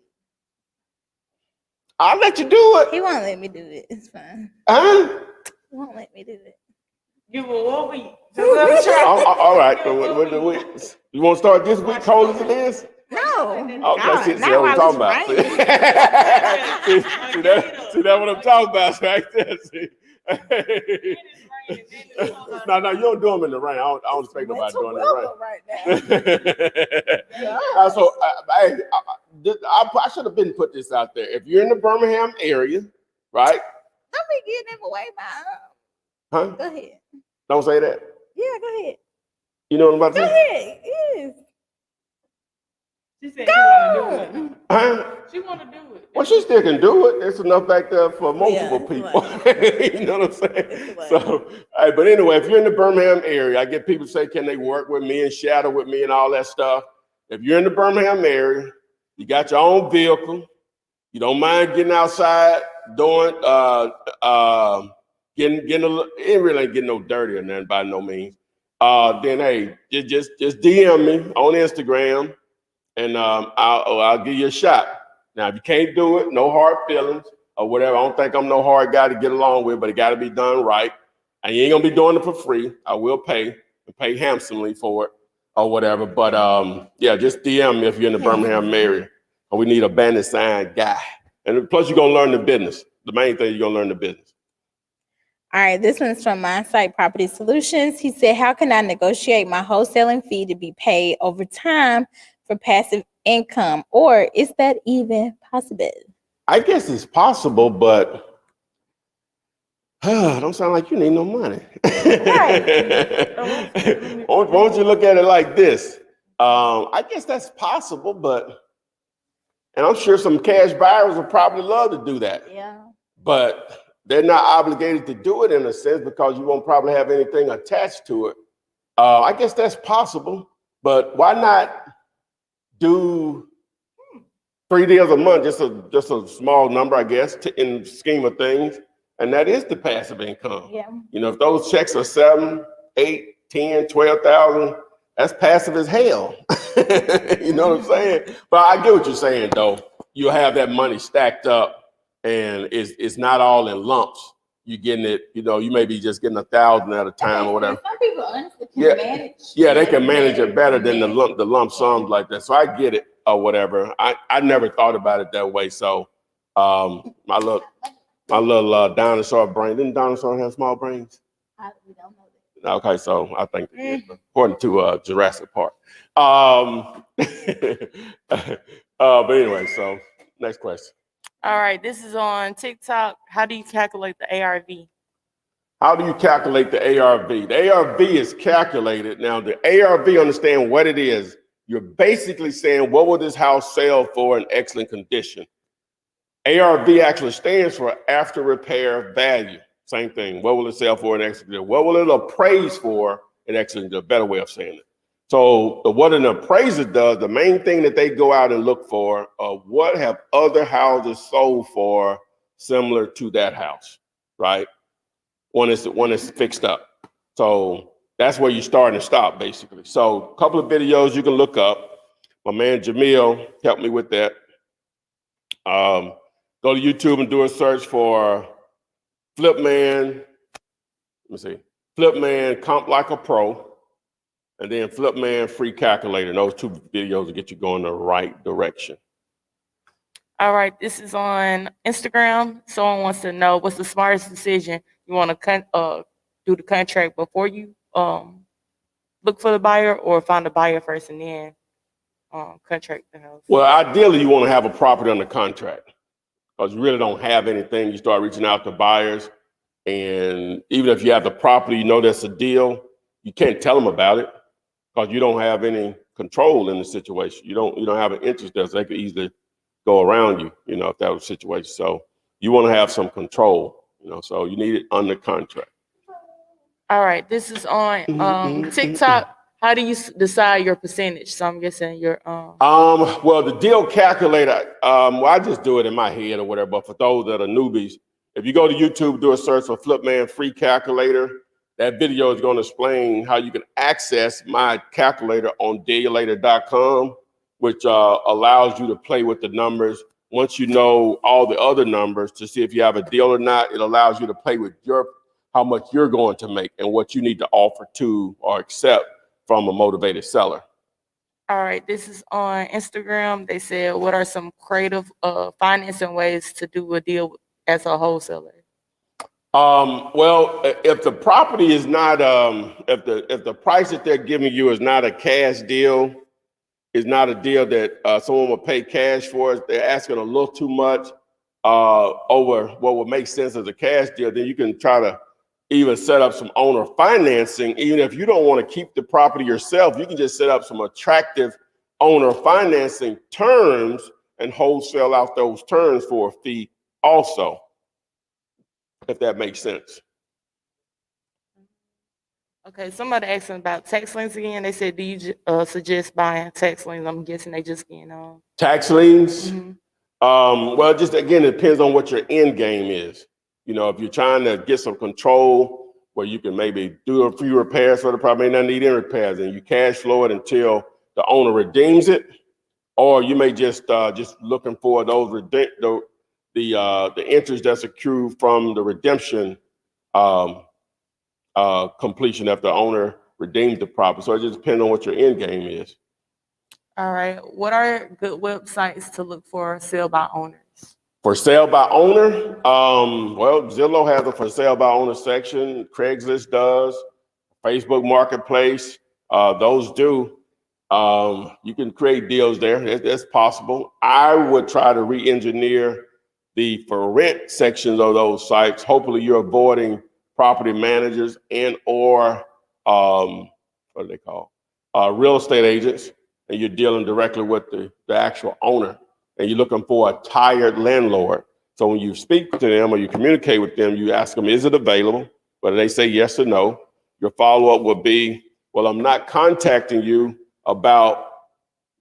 Speaker 2: I'll let you do it.
Speaker 3: He won't let me do it. It's fine.
Speaker 2: Huh?
Speaker 3: He won't let me do it.
Speaker 4: You will what week?
Speaker 2: All right. You want to start this week cold as it is?
Speaker 3: No.
Speaker 2: Okay, see what I'm talking about. See that's what I'm talking about right there. See? No, you don't do them in the rain. I don't expect nobody doing that right. So I should have been put this out there. If you're in the Birmingham area, right?
Speaker 3: Don't be getting him away,
Speaker 2: Huh?
Speaker 3: Go ahead.
Speaker 2: Don't say that.
Speaker 3: Yeah, go ahead.
Speaker 2: You know what I'm about to say?
Speaker 3: Go ahead. Yes.
Speaker 4: She said she want to do it.
Speaker 2: Huh?
Speaker 4: She want to do it.
Speaker 2: Well, she still can do it. There's enough back there for multiple
Speaker 3: it's
Speaker 2: people.
Speaker 3: like-
Speaker 2: You know what I'm saying?
Speaker 3: it's like-
Speaker 2: So, but anyway, if you're in the Birmingham area, I get people say, can they work with me and shadow with me and all that stuff? If you're in the Birmingham area, you got your own vehicle, you don't mind getting outside, doing, getting a little, it really ain't getting no dirty or nothing by no means. Then hey, just DM me on Instagram, and I'll give you a shot. Now, if you can't do it, no hard feelings or whatever. I don't think I'm no hard guy to get along with, but it got to be done right. And you ain't gonna be doing it for free. I will pay handsomely for it or whatever. But yeah, just DM me if you're in the Birmingham area. Or we need a bandit sign guy. And plus, you're gonna learn the business. The main thing, you're gonna learn the business.
Speaker 3: All right, this one's from Mindsight Property Solutions. He said, how can I negotiate my wholesaling fee to be paid over time for passive income? Or is that even possible?
Speaker 2: I guess it's possible, but don't sound like you need no money.
Speaker 4: Right.
Speaker 2: Why don't you look at it like this? I guess that's possible, and I'm sure some cash buyers would probably love to do that.
Speaker 3: Yeah.
Speaker 2: But they're not obligated to do it in a sense because you won't probably have anything attached to it. I guess that's possible, but why not do 3 deals a month, just a small number, I guess, in the scheme of things. And that is the passive income.
Speaker 3: Yeah.
Speaker 2: You know, if those checks are 7, 8, 10, 12,000, that's passive as hell. You know what I'm saying? But I get what you're saying, though. You'll have that money stacked up, and it's not all in lumps. You're getting it, you know, you may be just getting 1,000 at a time or whatever.
Speaker 3: Some people honestly can manage.
Speaker 2: Yeah, they can manage it better than the lump sums like that. So I get it or whatever. I never thought about it that way. So my little dinosaur brain. Didn't dinosaurs have small brains?
Speaker 3: We don't know that.
Speaker 2: Okay, so I think according to Jurassic Park. But anyway, so next question.
Speaker 4: All right, this is on TikTok. How do you calculate the ARV?
Speaker 2: How do you calculate the ARV? The ARV is calculated. Now, the ARV, understand what it is. You're basically saying, what will this house sell for in excellent condition? ARV actually stands for after repair value. Same thing. What will it sell for in excellent condition? What will it appraise for in excellent, a better way of saying it. So what an appraiser does, the main thing that they go out and look for, what have other houses sold for similar to that house, right? When it's fixed up. So that's where you start and stop, basically. So a couple of videos you can look up. My man Jamil helped me with that. Go to YouTube and do a search for Flipman. Let me see. Flipman Comp Like a Pro. And then Flipman Free Calculator. And those two videos will get you going the right direction.
Speaker 4: All right, this is on Instagram. Someone wants to know what's the smartest decision. You want to do the contract before you look for the buyer, or find a buyer first and then contract the house?
Speaker 2: Well, ideally, you want to have a property under contract because you really don't have anything. You start reaching out to buyers. And even if you have the property, you know that's a deal, you can't tell them about it because you don't have any control in the situation. You don't have an interest there, so they could easily go around you, you know, if that was the situation. So you want to have some control, you know, so you need it under contract.
Speaker 4: All right, this is on TikTok. How do you decide your percentage? So I'm guessing your
Speaker 2: well, the deal calculator, well, I just do it in my head or whatever, but for those that are newbies, if you go to YouTube, do a search for Flipman Free Calculator, that video is going to explain how you can access my calculator on dealulator.com, which allows you to play with the numbers. Once you know all the other numbers to see if you have a deal or not, it allows you to play with how much you're going to make and what you need to offer to or accept from a motivated seller.
Speaker 4: All right, this is on Instagram. They said, what are some creative financing ways to do a deal as a wholesaler?
Speaker 2: Well, if the property is not, if the price that they're giving you is not a cash deal, is not a deal that someone will pay cash for, they're asking a little too much over what would make sense as a cash deal, then you can try to even set up some owner financing. Even if you don't want to keep the property yourself, you can just set up some attractive owner financing terms and wholesale out those terms for a fee also, if that makes sense.
Speaker 4: Okay, somebody asking about tax liens again. They said, do you suggest buying tax liens? I'm guessing they just getting on.
Speaker 2: Tax liens?
Speaker 4: Mhm.
Speaker 2: Well, just again, it depends on what your end game is. You know, if you're trying to get some control where you can maybe do a few repairs for the property, may not need any repairs, and you cash flow it until the owner redeems it, or you may just looking for those the interest that's accrued from the redemption completion after the owner redeems the property. So it just depends on what your end game is.
Speaker 4: All right. What are good websites to look for sale by owners?
Speaker 2: For sale by owner, well, Zillow has a for sale by owner section. Craigslist does. Facebook Marketplace, those do. You can create deals there. That's possible. I would try to re-engineer the for rent sections of those sites. Hopefully, you're avoiding property managers and or what do they call real estate agents, and you're dealing directly with the actual owner, and you're looking for a tired landlord. So when you speak to them or you communicate with them, you ask them, is it available? Whether they say yes or no. Your follow-up would be, well, I'm not contacting you about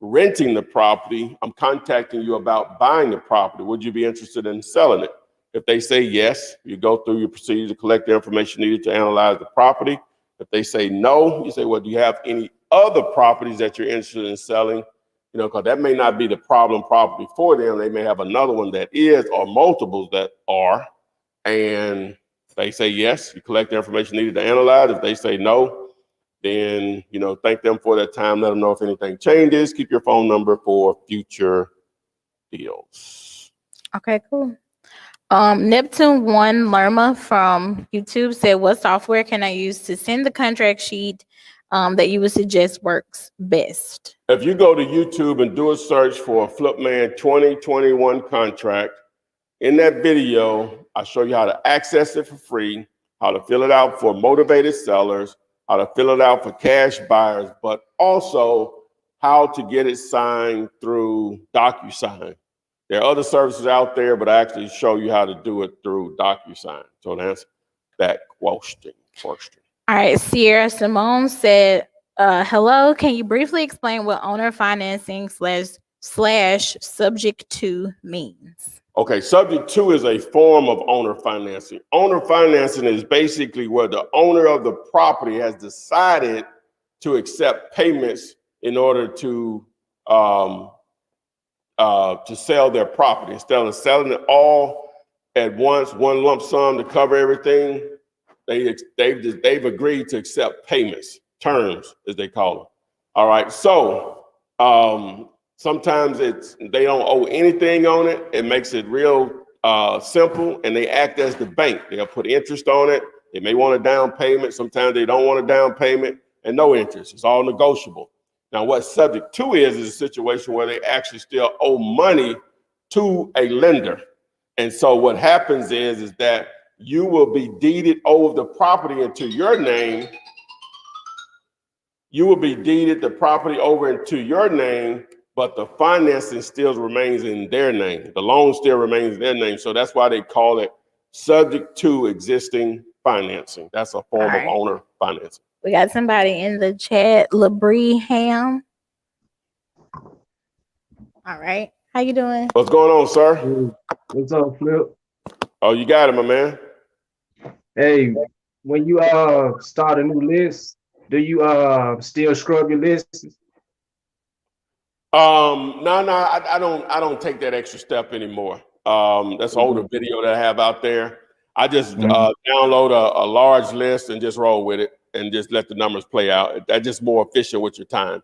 Speaker 2: renting the property. I'm contacting you about buying the property. Would you be interested in selling it? If they say yes, you go through your procedure to collect the information needed to analyze the property. If they say no, you say, well, do you have any other properties that you're interested in selling? You know, because that may not be the problem property for them. They may have another one that is, or multiples that are. And if they say yes, you collect the information needed to analyze. If they say no, then, you know, thank them for their time. Let them know if anything changes. Keep your phone number for future deals.
Speaker 3: Okay, cool. Neptune One Lerma from YouTube said, what software can I use to send the contract sheet that you would suggest works best?
Speaker 2: If you go to YouTube and do a search for a Flipman 2021 contract, in that video, I show you how to access it for free, how to fill it out for motivated sellers, how to fill it out for cash buyers, but also how to get it signed through DocuSign. There are other services out there, but I actually show you how to do it through DocuSign. So that's that question.
Speaker 3: All right, Sierra Simone said, hello, can you briefly explain what owner financing slash subject to means?
Speaker 2: Okay, subject to is a form of owner financing. Owner financing is basically where the owner of the property has decided to accept payments in order to sell their property. Instead of selling it all at once, one lump sum to cover everything, they've agreed to accept payments, terms as they call them. All right, so sometimes they don't owe anything on it. It makes it real simple, and they act as the bank. They'll put interest on it. They may want a down payment. Sometimes they don't want a down payment and no interest. It's all negotiable. Now, what subject to is a situation where they actually still owe money to a lender. And so what happens is that you will be deeded over the property into your name. You will be deeded the property over into your name, but the financing still remains in their name. The loan still remains in their name. So that's why they call it subject to existing financing. That's a form of owner financing.
Speaker 3: We got somebody in the chat, Labrie Ham. All right. How you doing?
Speaker 2: What's going on, sir?
Speaker 6: What's up, Flip?
Speaker 2: Oh, you got it, my man.
Speaker 6: Hey, when you start a new list, do you still scrub your lists?
Speaker 2: No, I don't take that extra step anymore. That's an older video that I have out there. I just download a large list and just roll with it and just let the numbers play out. That's just more efficient with your time.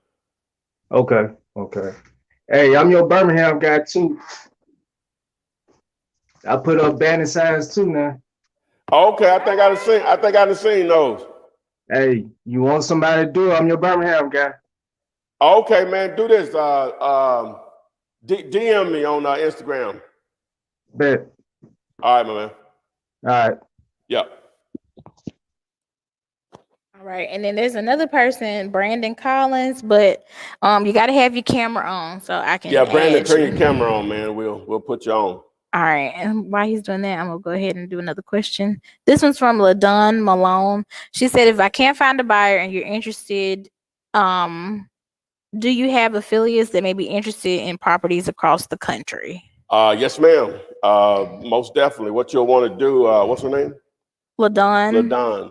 Speaker 6: Okay. Hey, I'm your Birmingham guy too. I put up banner signs too now.
Speaker 2: Okay, I think I've seen those.
Speaker 6: Hey, you want somebody to do it? I'm your Birmingham guy.
Speaker 2: Okay, man, do this. DM me on Instagram.
Speaker 6: Bet.
Speaker 2: All right, my man.
Speaker 6: All right.
Speaker 2: Yep.
Speaker 3: All right. And then there's another person, Brandon Collins, but you got to have your camera on so I can.
Speaker 2: Yeah, Brandon,
Speaker 3: add
Speaker 2: turn
Speaker 3: you.
Speaker 2: your camera on, man. We'll put you on.
Speaker 3: All right. And while he's doing that, I'm gonna go ahead and do another question. This one's from LaDon Malone. She said, if I can't find a buyer and you're interested, do you have affiliates that may be interested in properties across the country?
Speaker 2: Yes, ma'am. Most definitely. What you'll want to do, what's her name?
Speaker 3: LaDon.
Speaker 2: LaDon.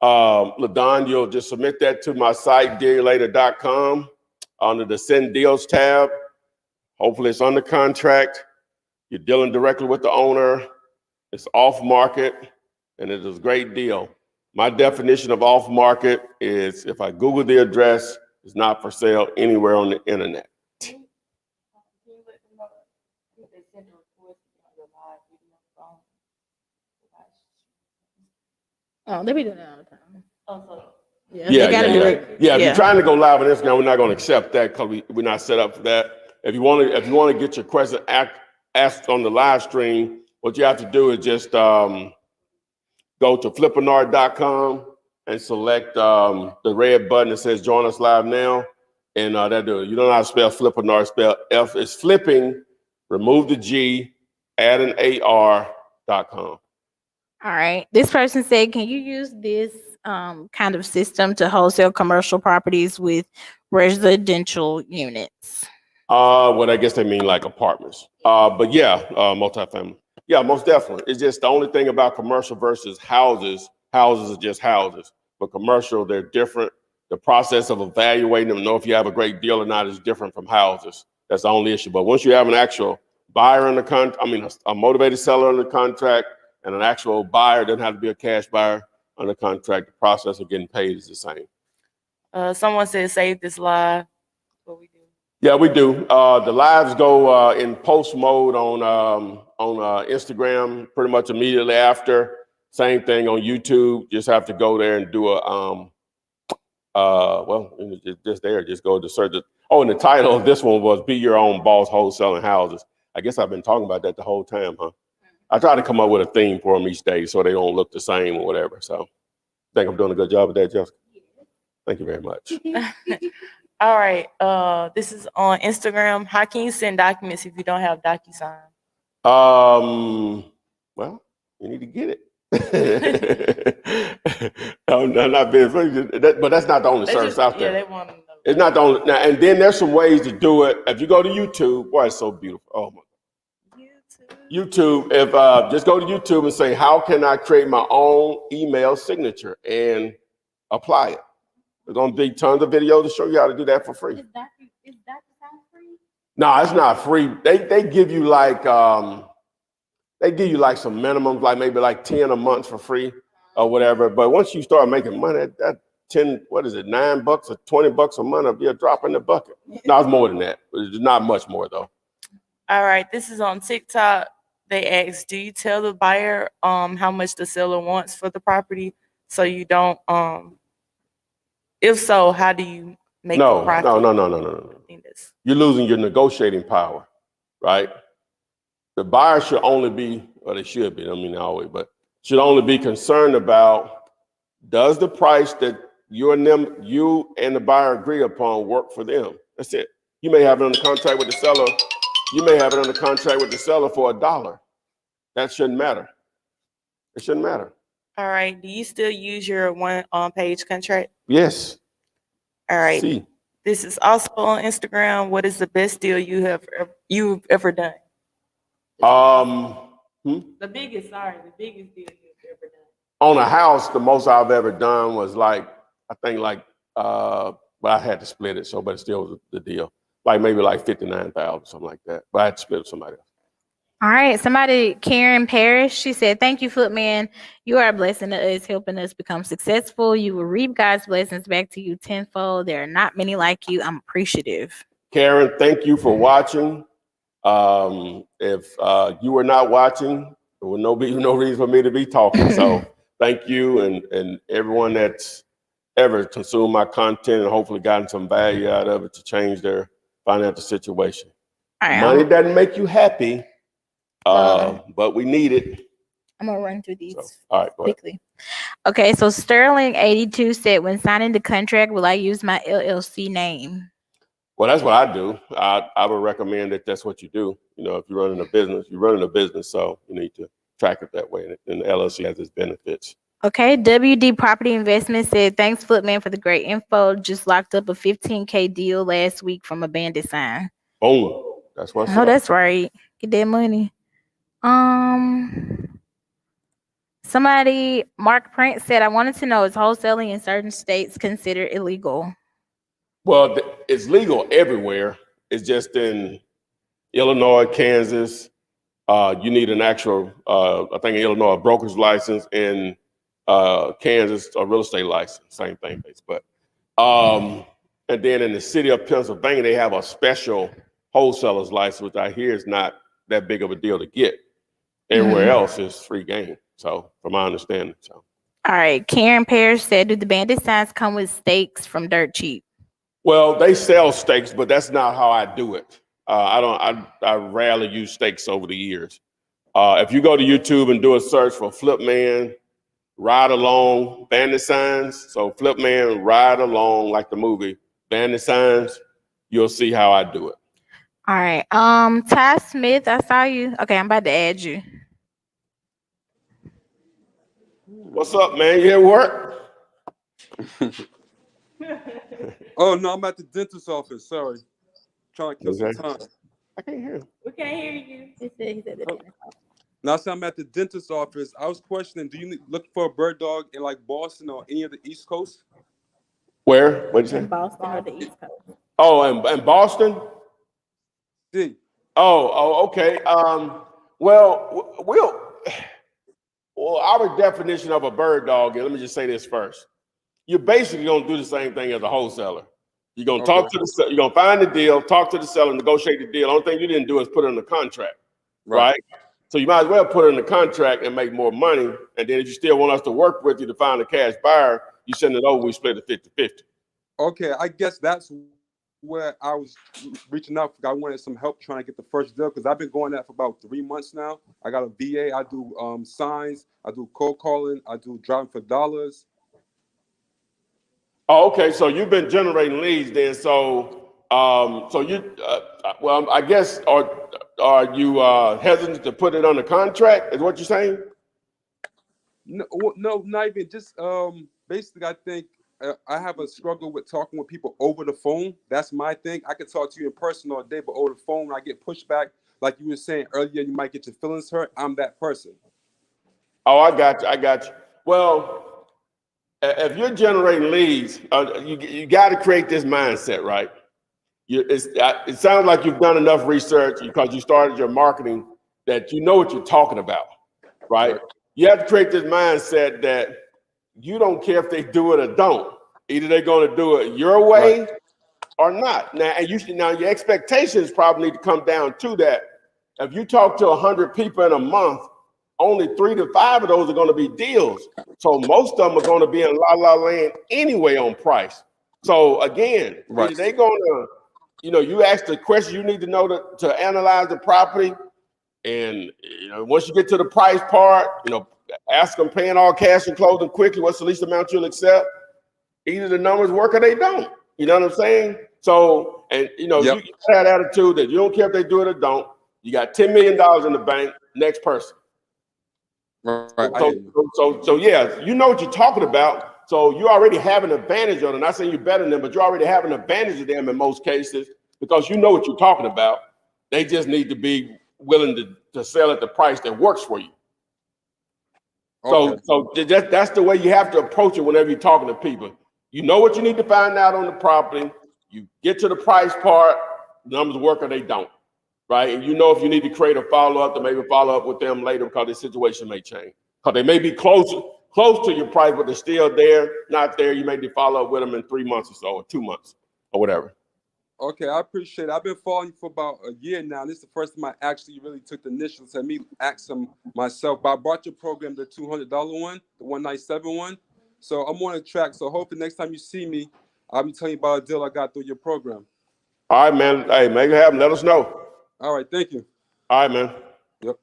Speaker 2: LaDon, you'll just submit that to my site, dearylater.com, under the Send Deals tab. Hopefully it's under contract. You're dealing directly with the owner. It's off market, and it is a great deal. My definition of off market is if I Google the address, it's not for sale anywhere on the internet.
Speaker 3: Oh, they be doing that all the time. Yeah,
Speaker 2: Yeah,
Speaker 3: they gotta do it.
Speaker 2: Yeah, if you're trying to go live on Instagram, we're not going to accept that because we're not set up for that. If you want to get your question asked on the live stream, what you have to do is just go to fliptainment.com and select the red button that says join us live now. And that do it. You don't know how to spell Fliptainment, spell F. It's flipping, remove the G, add an AR.com.
Speaker 3: All right. This person said, can you use this kind of system to wholesale commercial properties with residential units?
Speaker 2: Well, I guess they mean like apartments. But yeah, multifamily. Yeah, most definitely. It's just the only thing about commercial versus houses. Houses are just houses, but commercial, they're different. The process of evaluating them, know if you have a great deal or not, is different from houses. That's the only issue. But once you have an actual buyer in the a motivated seller under contract, and an actual buyer, doesn't have to be a cash buyer under contract, the process of getting paid is the same.
Speaker 4: Someone said save this live. What we do?
Speaker 2: Yeah, we do. The lives go in post mode on Instagram pretty much immediately after. Same thing on YouTube. Just have to go there and do a just there. Just go to search it. Oh, and the title of this one was "Be Your Own Boss Wholesaling Houses." I guess I've been talking about that the whole time, huh? I try to come up with a theme for them each day so they don't look the same or whatever. So I think I'm doing a good job of that, Jessica. Thank you very much.
Speaker 4: All right. This is on Instagram. How can you send documents if you don't have DocuSign?
Speaker 2: Well, you need to get it. I'm not being funny, but that's not the only service out there.
Speaker 4: Yeah, they want to know.
Speaker 2: It's not the only. Now, and then there's some ways to do it. If you go to YouTube, boy, it's so beautiful. Oh my. YouTube, if just go to YouTube and say, how can I create my own email signature and apply it? There's gonna be tons of videos to show you how to do that for free. Is that free? No, it's not free. They give you like some minimums, like maybe like 10 a month for free or whatever. But once you start making money, that 10, what is it, $9 or $20 a month, will be a drop in the bucket. No, it's more than that. It's not much more though.
Speaker 4: All right, this is on TikTok. They asked, do you tell the buyer how much the seller wants for the property so you don't if so, how do you make the profit?
Speaker 2: No. You're losing your negotiating power, right? The buyer should only be, or they should be, I mean always, but should only be concerned about, does the price that you and the buyer agree upon work for them? That's it. You may have it under contract with the seller. You may have it under contract with the seller for $1. That shouldn't matter. It shouldn't matter.
Speaker 4: All right. Do you still use your one-page contract?
Speaker 2: Yes.
Speaker 4: All right. See. This is also on Instagram. What is the best deal you've ever done? The biggest deal you've ever done.
Speaker 2: On a house, the most I've ever done was but I had to split it, but it still was the deal. Like maybe like 59,000, something like that. But I had to split with somebody else.
Speaker 3: All right. Karen Parrish, she said, thank you, Footman. You are a blessing to us, helping us become successful. You will reap God's blessings back to you tenfold. There are not many like you. I'm appreciative. Karen, thank you for watching. If you were not watching, there would no reason for me to be talking. So thank you and everyone that's ever consumed my content and hopefully gotten some value out of it to change their financial situation. Money doesn't make you happy, but we need it. I'm gonna run through these
Speaker 2: All right, go ahead.
Speaker 3: quickly. Okay, so Sterling 82 said, when signing the contract, will I use my LLC name?
Speaker 2: Well, that's what I do. I would recommend that that's what you do. You know, if you're running a business, so you need to track it that way. And the LLC has its benefits.
Speaker 3: Okay, WD Property Investment said, thanks, Flipman, for the great info. Just locked up a $15K deal last week from a bandit sign.
Speaker 2: Boom. That's what's
Speaker 3: Oh,
Speaker 2: up.
Speaker 3: that's right. Get that money. Somebody, Mark Prince said, I wanted to know, is wholesaling in certain states considered illegal?
Speaker 2: Well, it's legal everywhere. It's just in Illinois, Kansas. You need an actual, I think in Illinois, a broker's license. In Kansas, a real estate license. Same thing, but and then in the city of Pennsylvania, they have a special wholesaler's license, which I hear is not that big of a deal to get. Everywhere else is free game. So, from my understanding, so.
Speaker 3: All right, Karen Parrish said, do the bandit signs come with steaks from Dirt Cheap?
Speaker 2: Well, they sell steaks, but that's not how I do it. I rarely use steaks over the years. If you go to YouTube and do a search for Flipman, Ride Along, bandit signs, so Flipman, Ride Along, like the movie, bandit signs, you'll see how I do it.
Speaker 3: All right, Ty Smith, I saw you. Okay, I'm about to add you.
Speaker 2: What's up, man? You at work?
Speaker 7: Oh, no, I'm at the dentist's office. Sorry. Trying to kill some time.
Speaker 2: I can't hear him.
Speaker 4: We can't hear you.
Speaker 3: He said the dentist.
Speaker 7: Now, I said I'm at the dentist's office. I was questioning, do you look for a bird dog in like Boston or any of the East Coast?
Speaker 2: Where? What'd you say?
Speaker 3: Boston or the East Coast?
Speaker 2: Oh, in Boston?
Speaker 7: See.
Speaker 2: Oh, okay. Well, our definition of a bird dog, and let me just say this first. You're basically gonna do the same thing as a wholesaler. You're gonna talk to the, you're gonna find the deal, talk to the seller, negotiate the deal. The only thing you didn't do is put it in the contract, right? So you might as well put it in the contract and make more money. And then if you still want us to work with you to find a cash buyer, you send it over, we split it 50-50.
Speaker 7: Okay, I guess that's where I was reaching out. I wanted some help trying to get the first deal because I've been going that for about 3 months now. I got a VA. I do signs. I do cold calling. I do driving for dollars.
Speaker 2: Oh, okay. So you've been generating leads then. So, well, I guess, are you hesitant to put it on the contract? Is what you're saying?
Speaker 7: No, not even. Just basically, I think I have a struggle with talking with people over the phone. That's my thing. I can talk to you in person all day, but over the phone, when I get pushback, like you were saying earlier, you might get your feelings hurt. I'm that person. Oh,
Speaker 2: I got you. Well, if you're generating leads, you got to create this mindset, right? It sounds like you've done enough research because you started your marketing that you know what you're talking about, right? You have to create this mindset that you don't care if they do it or don't. Either they're going to do it your way or not. Now, your expectations probably need to come down to that. If you talk to 100 people in a month, only 3 to 5 of those are going to be deals. So most of them are going to be in la land anyway on price. So again, either they're going to, you ask the question you need to know to analyze the property. And once you get to the price part, ask them paying all cash and closing quickly, what's the least amount you'll accept? Either the numbers work or they don't. You know what I'm saying? So, and you have that attitude that you don't care if they do it or don't. You got $10 million in the bank, next person. So yeah, you know what you're talking about. So you already have an advantage on it. Not saying you're better than them, but you already have an advantage of them in most cases because you know what you're talking about. They just need to be willing to sell at the price that works for you. Okay. So that's the way you have to approach it whenever you're talking to people. You know what you need to find out on the property. You get to the price part, numbers work or they don't, right? And you know if you need to create a follow-up to maybe follow up with them later because the situation may change. Because they may be close to your price, but they're still there, not there. You may need to follow up with them in 3 months or so, or 2 months, or whatever.
Speaker 7: Okay, I appreciate it. I've been following you for about a year now. This is the first time I actually really took the initiative to me ask them myself. But I bought your program, the $200 one, the 197 one. So I'm on the track. So hopefully next time you see me, I'll be telling you about a deal I got through your program.
Speaker 2: All right, man. Hey, make it happen. Let us know.
Speaker 7: All right, thank you.
Speaker 2: All right, man.
Speaker 7: Yep.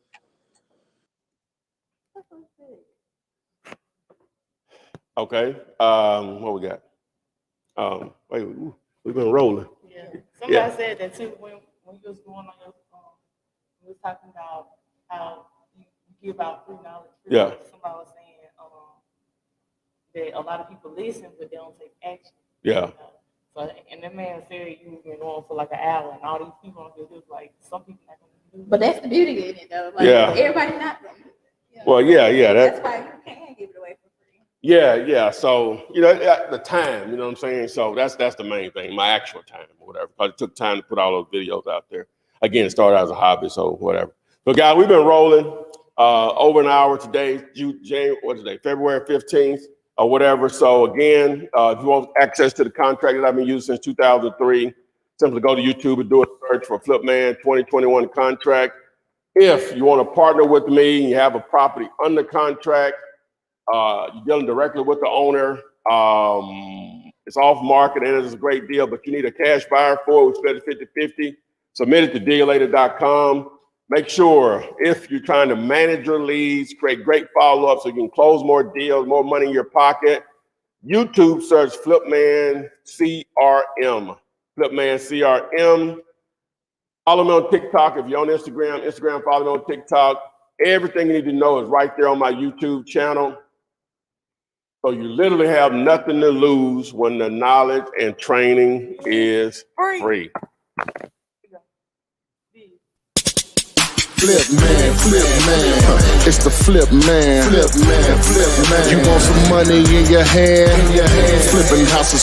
Speaker 2: Okay. What we got? Wait, we've been rolling.
Speaker 4: Yeah. Somebody said that too when you was going on your we was talking about how you give out free knowledge.
Speaker 2: Yeah.
Speaker 4: Somebody was saying that a lot of people listen but they don't take action.
Speaker 2: Yeah.
Speaker 4: You know? So and that man said you've been on for like an hour and all these people on here just like some people not gonna do it.
Speaker 3: But that's the beauty in it, though. Like,
Speaker 2: Yeah.
Speaker 3: everybody not gonna do it. You know?
Speaker 2: Well, yeah.
Speaker 3: That's why you can't give it away for free.
Speaker 2: Yeah. So, the time, you know what I'm saying? So that's the main thing, my actual time or whatever. Because it took time to put all those videos out there. Again, it started out as a hobby, so whatever. But guys, we've been rolling over an hour today, February 15th or whatever. So again, if you want access to the contract that I've been using since 2003, simply go to YouTube and do a search for Flipman 2021 contract. If you want to partner with me and you have a property under contract, you're dealing directly with the owner. It's off market and it's a great deal, but you need a cash buyer for it, which is 50-50. Submit it to dealator.com. Make sure if you're trying to manage your leads, create great follow-up so you can close more deals, more money in your pocket. YouTube search Flipman CRM. Flipman CRM. Follow me on TikTok. If you're on Instagram, follow me on TikTok. Everything you need to know is right there on my YouTube channel. So you literally have nothing to lose when the knowledge and training is free.
Speaker 1: Flipman. It's the Flipman. You want some money in your hand? Flipping houses